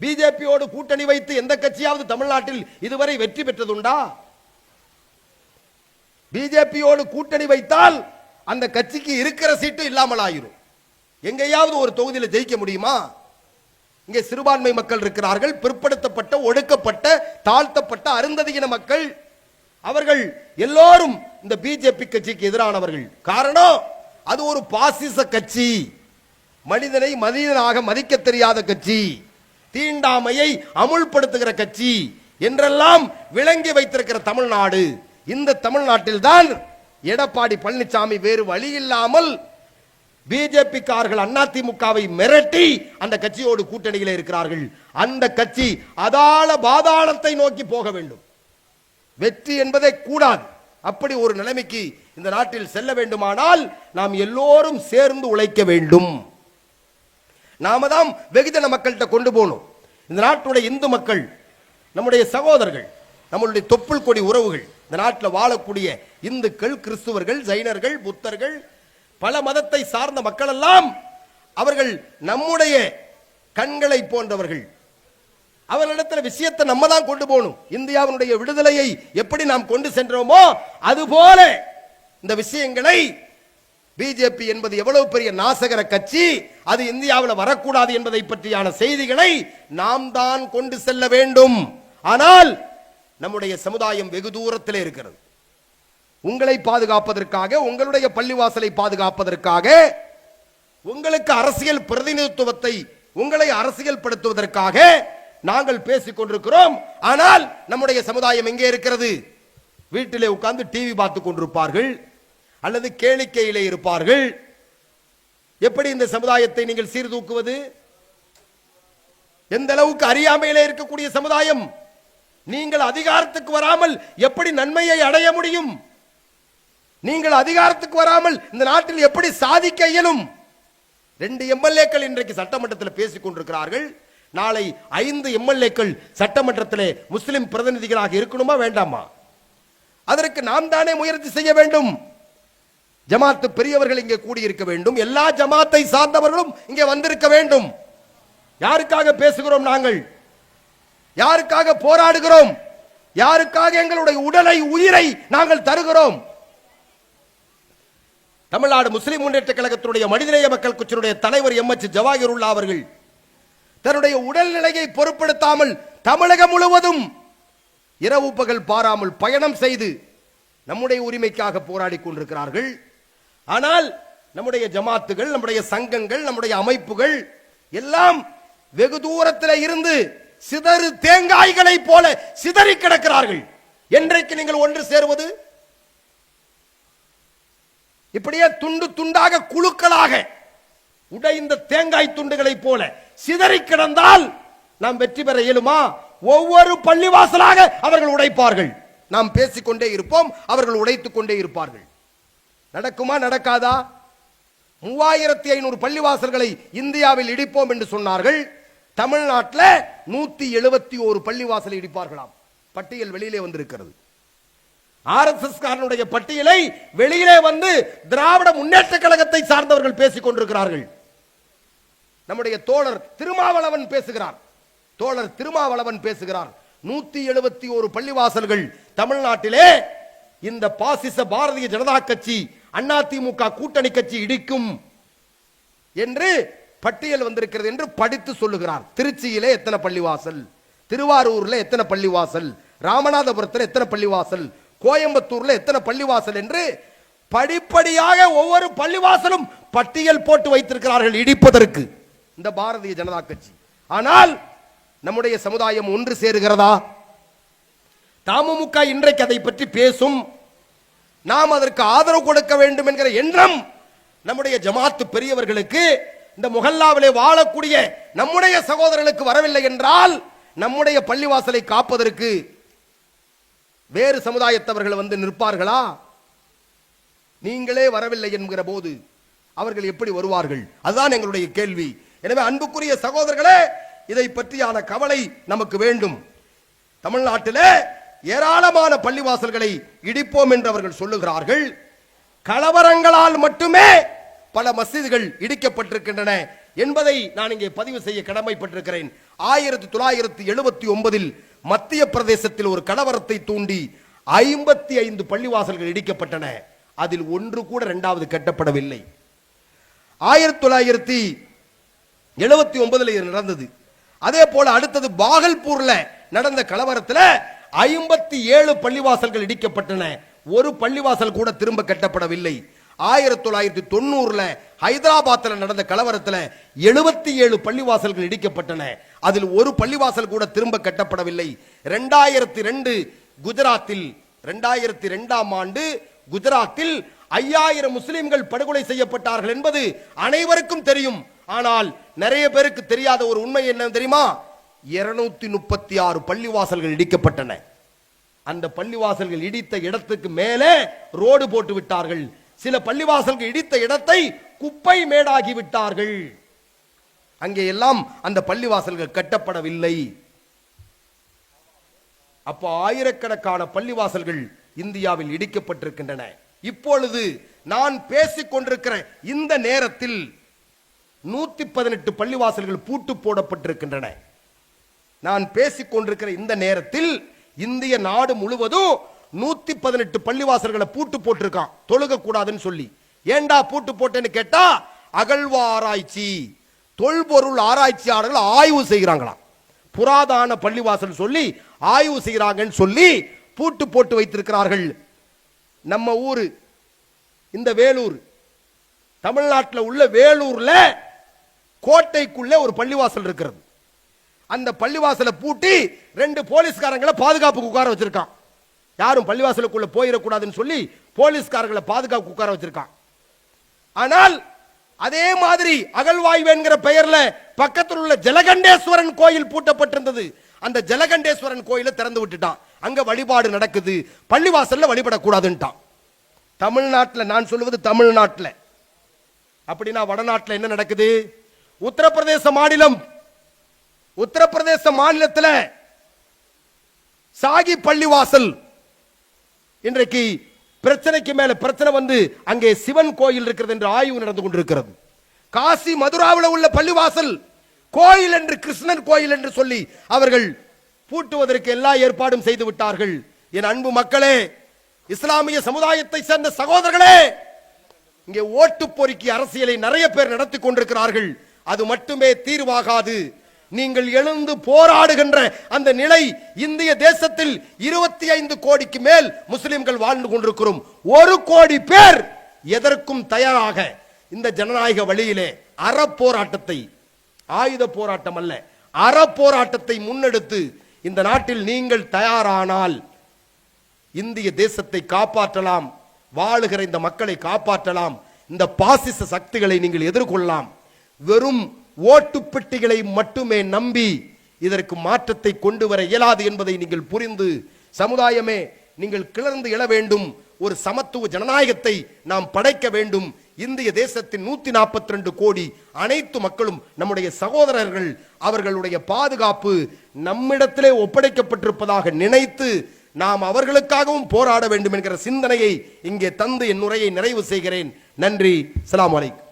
S1: பிஜேபியோடு கூட்டணி வைத்து எந்த கட்சியாவது தமிழ்நாட்டில் இதுவரை வெற்றி பெற்றதுண்டா? பிஜேபியோடு கூட்டணி வைத்தால் அந்த கட்சிக்கு இருக்கிற சீட்டு இல்லாமல் ஆயிரும். எங்கேயாவது ஒரு தொகுதியில் ஜெயிக்க முடியுமா? இங்கே சிறுபான்மை மக்கள் இருக்கிறார்கள், பிற்படுத்தப்பட்ட, ஒடுக்கப்பட்ட, தாழ்த்தப்பட்ட, அருந்ததியின மக்கள். அவர்கள் எல்லோரும் இந்த பிஜேபி கட்சிக்கு எதிரானவர்கள். காரணம், அது ஒரு பாசிச கட்சி, மனிதனை மனிதனாக மதிக்க தெரியாத கட்சி, தீண்டாமையை அமுல்படுத்துகிற கட்சி என்றெல்லாம் விளங்கி வைத்திருக்கிற தமிழ்நாடு. இந்த தமிழ்நாட்டில் தான் எடப்பாடி பழனிசாமி வேறு வழி இல்லாமல் பிஜேபி காரர்கள் அதிமுகவை மிரட்டி அந்த கட்சியோடு கூட்டணியில் இருக்கிறார்கள். அந்த கட்சி அதாள பாதாளத்தை நோக்கி போக வேண்டும். வெற்றி என்பதை கூடாது. அப்படி ஒரு நிலைமைக்கு இந்த நாட்டில் செல்ல வேண்டுமானால் நாம் எல்லோரும் சேர்ந்து உழைக்க வேண்டும். நாம தான் வெகுஜன மக்கள்கிட்ட கொண்டு போகணும். இந்த நாட்டுடைய இந்து மக்கள், நம்முடைய சகோதரர்கள், நம்மளுடைய தொப்புள் கொடி உறவுகள், இந்த நாட்டில் வாழக்கூடிய இந்துக்கள், கிறிஸ்துவர்கள், ஜைனர்கள், புத்தர்கள், பல மதத்தை சார்ந்த மக்கள் எல்லாம் அவர்கள் நம்முடைய கண்களை போன்றவர்கள். அவர்களிடத்தில் விஷயத்தை நம்ம தான் கொண்டு போகணும். இந்தியாவினுடைய விடுதலையை எப்படி நாம் கொண்டு சென்றோமோ அதுபோல இந்த விஷயங்களை, பிஜேபி என்பது எவ்வளவு பெரிய நாசகர கட்சி, அது இந்தியாவில் வரக்கூடாது என்பதை பற்றியான செய்திகளை நாம் தான் கொண்டு செல்ல வேண்டும். ஆனால் நம்முடைய சமுதாயம் வெகு தூரத்தில் இருக்கிறது. உங்களை பாதுகாப்பதற்காக, உங்களுடைய பள்ளிவாசலை பாதுகாப்பதற்காக, உங்களுக்கு அரசியல் பிரதிநிதித்துவத்தை, உங்களை அரசியல் படுத்துவதற்காக நாங்கள் பேசிக் கொண்டிருக்கிறோம். ஆனால் நம்முடைய சமுதாயம் எங்கே இருக்கிறது? வீட்டிலே உட்கார்ந்து டிவி பார்த்து கொண்டிருப்பார்கள் அல்லது கேளிக்கையிலே இருப்பார்கள். எப்படி இந்த சமுதாயத்தை நீங்கள் சீர்தூக்குவது? எந்த அளவுக்கு அறியாமையிலே இருக்கக்கூடிய சமுதாயம். நீங்கள் அதிகாரத்துக்கு வராமல் எப்படி நன்மையை அடைய முடியும்? நீங்கள் அதிகாரத்துக்கு வராமல் இந்த நாட்டில் எப்படி சாதிக்க இயலும்? 2 எம்எல்ஏக்கள் இன்றைக்கு சட்டமன்றத்தில் பேசிக் கொண்டிருக்கிறார்கள். நாளை 5 எம்எல்ஏக்கள் சட்டமன்றத்தில் முஸ்லிம் பிரதிநிதிகளாக இருக்கணுமா வேண்டாமா? அதற்கு நாம் தானே முயற்சி செய்ய வேண்டும். ஜமாத்து பெரியவர்கள் இங்கே கூடியிருக்க வேண்டும். எல்லா ஜமாத்தை சார்ந்தவர்களும் இங்கே வந்திருக்க வேண்டும். யாருக்காக பேசுகிறோம்? நாங்கள் யாருக்காக போராடுகிறோம்? யாருக்காக எங்களுடைய உடலை, உயிரை நாங்கள் தருகிறோம்? தமிழ்நாடு முஸ்லிம் முன்னேற்ற கழகத்தினுடைய மனிதநேய மக்கள் கட்சியினுடைய தலைவர் எம்.எச். ஜவாஹிருல்லா அவர்கள் தன்னுடைய உடல்நிலையை பொருட்படுத்தாமல் தமிழகம் முழுவதும் இரவு பகல் பாராமல் பயணம் செய்து நம்முடைய உரிமைக்காக போராடி கொண்டிருக்கிறார்கள். ஆனால் நம்முடைய ஜமாத்துகள், நம்முடைய சங்கங்கள், நம்முடைய அமைப்புகள் எல்லாம் வெகு தூரத்தில் இருந்து சிதறு தேங்காய்களை போல சிதறி கிடக்கிறார்கள். என்றைக்கு நீங்கள் ஒன்று சேருவது? இப்படியே துண்டு துண்டாக, குழுக்களாக உடைந்த தேங்காய் துண்டுகளை போல சிதறி கிடந்தால் நாம் வெற்றி பெற இயலுமா? ஒவ்வொரு பள்ளிவாசலாக அவர்கள் உடைப்பார்கள். நாம் பேசிக்கொண்டே இருப்போம், அவர்கள் உடைத்துக் கொண்டே இருப்பார்கள். நடக்குமா? நடக்காதா? 3500 பள்ளிவாசல்களை இந்தியாவில் இடிப்போம் என்று சொன்னார்கள். தமிழ்நாட்டில் 171 பள்ளிவாசலை இடிப்பார்களாம். பட்டியல் வெளியிலே வந்திருக்கிறது. RSS காரனுடைய பட்டியலை வெளியிலே வந்து திராவிட முன்னேற்ற கழகத்தை சார்ந்தவர்கள் பேசிக் கொண்டிருக்கிறார்கள். நம்முடைய தோழர் திருமாவளவன் பேசுகிறார். 171 பள்ளிவாசல்கள் தமிழ்நாட்டிலே இந்த பாசிச பாரதிய ஜனதா கட்சி அதிமுக கூட்டணி கட்சி இடிக்கும் என்று பட்டியல் வந்திருக்கிறது என்று படித்து சொல்லுகிறார். திருச்சியிலே எத்தனை பள்ளிவாசல், திருவாரூர்ல எத்தனை பள்ளிவாசல், ராமநாதபுரத்தில் எத்தனை பள்ளிவாசல், கோயம்புத்தூர்ல எத்தனை பள்ளிவாசல் என்று படிப்படியாக ஒவ்வொரு பள்ளிவாசலும் பட்டியல் போட்டு வைத்திருக்கிறார்கள் இடிப்பதற்கு இந்த பாரதிய ஜனதா கட்சி. ஆனால் நம்முடைய சமுதாயம் ஒன்று சேருகிறதா? தமுமுக இன்றைக்கு அதை பற்றி பேசும், நாம் அதற்கு ஆதரவு கொடுக்க வேண்டும் என்கிற எண்ணம் நம்முடைய ஜமாத்து பெரியவர்களுக்கு, இந்த முகல்லாவிலே வாழக்கூடிய நம்முடைய சகோதரர்களுக்கு வரவில்லை என்றால் நம்முடைய பள்ளிவாசலை காப்பதற்கு வேறு சமுதாயத்தவர்கள் வந்து நிற்பார்களா? நீங்களே வரவில்லை என்கிற போது அவர்கள் எப்படி வருவார்கள்? அதுதான் எங்களுடைய கேள்வி. எனவே அன்புக்குரிய சகோதரர்களே, இதை பற்றியான கவலை நமக்கு வேண்டும். தமிழ்நாட்டிலே ஏராளமான பள்ளிவாசல்களை இடிப்போம் என்று அவர்கள் சொல்லுகிறார்கள். கலவரங்களால் மட்டுமே பல மஸ்ஜிதுகள் இடிக்கப்பட்டிருக்கின்றன என்பதை நான் இங்கே பதிவு செய்ய கடமைப்பட்டிருக்கிறேன். 1979 மத்திய பிரதேசத்தில் ஒரு கலவரத்தை தூண்டி 55 பள்ளிவாசல்கள் இடிக்கப்பட்டன. அதில் ஒன்று கூட இரண்டாவது கட்டப்படவில்லை. 1979 இது நடந்தது. அதே போல அடுத்தது பாகல்பூர்ல நடந்த கலவரத்தில் 57 பள்ளிவாசல்கள் இடிக்கப்பட்டன. ஒரு பள்ளிவாசல் கூட திரும்ப கட்டப்படவில்லை. 1990 ஹைதராபாத்தில் நடந்த கலவரத்தில் 77 பள்ளிவாசல்கள் இடிக்கப்பட்டன. அதில் ஒரு பள்ளிவாசல் கூட திரும்ப கட்டப்படவில்லை. 2002 குஜராத்தில் 2002ஆம் ஆண்டு குஜராத்தில் 5000 முஸ்லிம்கள் படுகொலை செய்யப்பட்டார்கள் என்பது அனைவருக்கும் தெரியும். ஆனால் நிறைய பேருக்கு தெரியாத ஒரு உண்மை என்ன தெரியுமா? 236 பள்ளிவாசல்கள் இடிக்கப்பட்டன. அந்த பள்ளிவாசல்கள் இடித்த இடத்துக்கு மேலே ரோடு போட்டு விட்டார்கள். சில பள்ளிவாசல்கள் இடித்த இடத்தை குப்பை மேடாகி விட்டார்கள். அங்கே எல்லாம் அந்த பள்ளிவாசல்கள் கட்டப்படவில்லை. அப்போ ஆயிரக்கணக்கான பள்ளிவாசல்கள் இந்தியாவில் இடிக்கப்பட்டிருக்கின்றன. இப்பொழுது நான் பேசிக் கொண்டிருக்கிற இந்த நேரத்தில் 118 பள்ளிவாசல்கள் பூட்டு போடப்பட்டிருக்கின்றன. நான் பேசிக் கொண்டிருக்கிற இந்த நேரத்தில் இந்திய நாடு முழுவதும் 118 பள்ளிவாசல்களை பூட்டு போட்டிருக்கான், தொழுக கூடாதுன்னு சொல்லி. ஏண்டா பூட்டு போட்டேன்னு கேட்டா, அகழ்வாராய்ச்சி தொல்பொருள் ஆராய்ச்சியாளர்கள் ஆய்வு செய்கிறாங்களாம். புராதான பள்ளிவாசல் சொல்லி ஆய்வு செய்கிறாங்கன்னு சொல்லி பூட்டு போட்டு வைத்திருக்கிறார்கள். நம்ம ஊரு இந்த வேலூர், தமிழ்நாட்டில் உள்ள வேலூர்ல கோட்டைக்குள்ள ஒரு பள்ளிவாசல் இருக்கிறது. அந்த பள்ளிவாசலை பூட்டி 2 போலீஸ்காரங்களை பாதுகாப்புக்கு உட்கார வச்சிருக்கான். யாரும் பள்ளிவாசலுக்குள்ள போயிடக்கூடாதுன்னு சொல்லி போலீஸ்காரர்களை பாதுகாப்பு உட்கார வச்சிருக்கான். ஆனால் அதே மாதிரி அகழ்வாய்வு என்கிற பெயர்ல பக்கத்தில் உள்ள ஜலகண்டேஸ்வரன் கோயில் பூட்டப்பட்டிருந்தது. அந்த ஜலகண்டேஸ்வரன் கோயிலை திறந்து விட்டுட்டான். அங்க வழிபாடு நடக்குது, பள்ளிவாசல்ல வழிபடக்கூடாதுன்ட்டான். தமிழ்நாட்டில், நான் சொல்லுவது தமிழ்நாட்டில். அப்படின்னா வடநாட்டில் என்ன நடக்குது? உத்தரப்பிரதேச மாநிலத்தில் சாகி பள்ளிவாசல் இன்றைக்கு பிரச்சனைக்கு மேல பிரச்சனை வந்து அங்கே சிவன் கோயில் இருக்கிறது என்று ஆய்வு நடந்து கொண்டிருக்கிறது. காசி மதுராவில் உள்ள பள்ளிவாசல் கோயில் என்று, கிருஷ்ணன் கோயில் என்று சொல்லி அவர்கள் பூட்டுவதற்கு எல்லா ஏற்பாடும் செய்து விட்டார்கள். என் அன்பு மக்களே, இஸ்லாமிய சமுதாயத்தை சேர்ந்த சகோதரர்களே, இங்கே ஓட்டு பொறுக்கி அரசியலை நிறைய பேர் நடத்தி கொண்டிருக்கிறார்கள். அது மட்டுமே தீர்வாகாது. நீங்கள் எழுந்து போராடுகின்ற அந்த நிலை, இந்திய தேசத்தில் 25 கோடிக்கு மேல் முஸ்லிம்கள் வாழ்ந்து கொண்டிருக்கிறோம். 1 கோடி பேர் எதற்கும் தயாராக இந்த ஜனநாயக வழியிலே அறப்போராட்டத்தை, ஆயுத போராட்டம் அல்ல, அறப்போராட்டத்தை முன்னெடுத்து இந்த நாட்டில் நீங்கள் தயாரானால் இந்திய தேசத்தை காப்பாற்றலாம், வாழுகிற இந்த மக்களை காப்பாற்றலாம், இந்த பாசிச சக்திகளை நீங்கள் எதிர்கொள்ளலாம். வெறும் ஓட்டு பெட்டிகளை மட்டுமே நம்பி இதற்கு மாற்றத்தை கொண்டு வர இயலாது என்பதை நீங்கள் புரிந்து, சமுதாயமே நீங்கள் கிளர்ந்து எழ வேண்டும். ஒரு சமத்துவ ஜனநாயகத்தை நாம் படைக்க வேண்டும். இந்திய தேசத்தின் 142 கோடி அனைத்து மக்களும் நம்முடைய சகோதரர்கள், அவர்களுடைய பாதுகாப்பு நம்மிடத்திலே ஒப்படைக்கப்பட்டிருப்பதாக நினைத்து நாம் அவர்களுக்காகவும் போராட வேண்டும் என்கிற சிந்தனையை இங்கே தந்து என் உரையை நிறைவு செய்கிறேன். நன்றி. அஸ்ஸலாமு அலைக்கும்.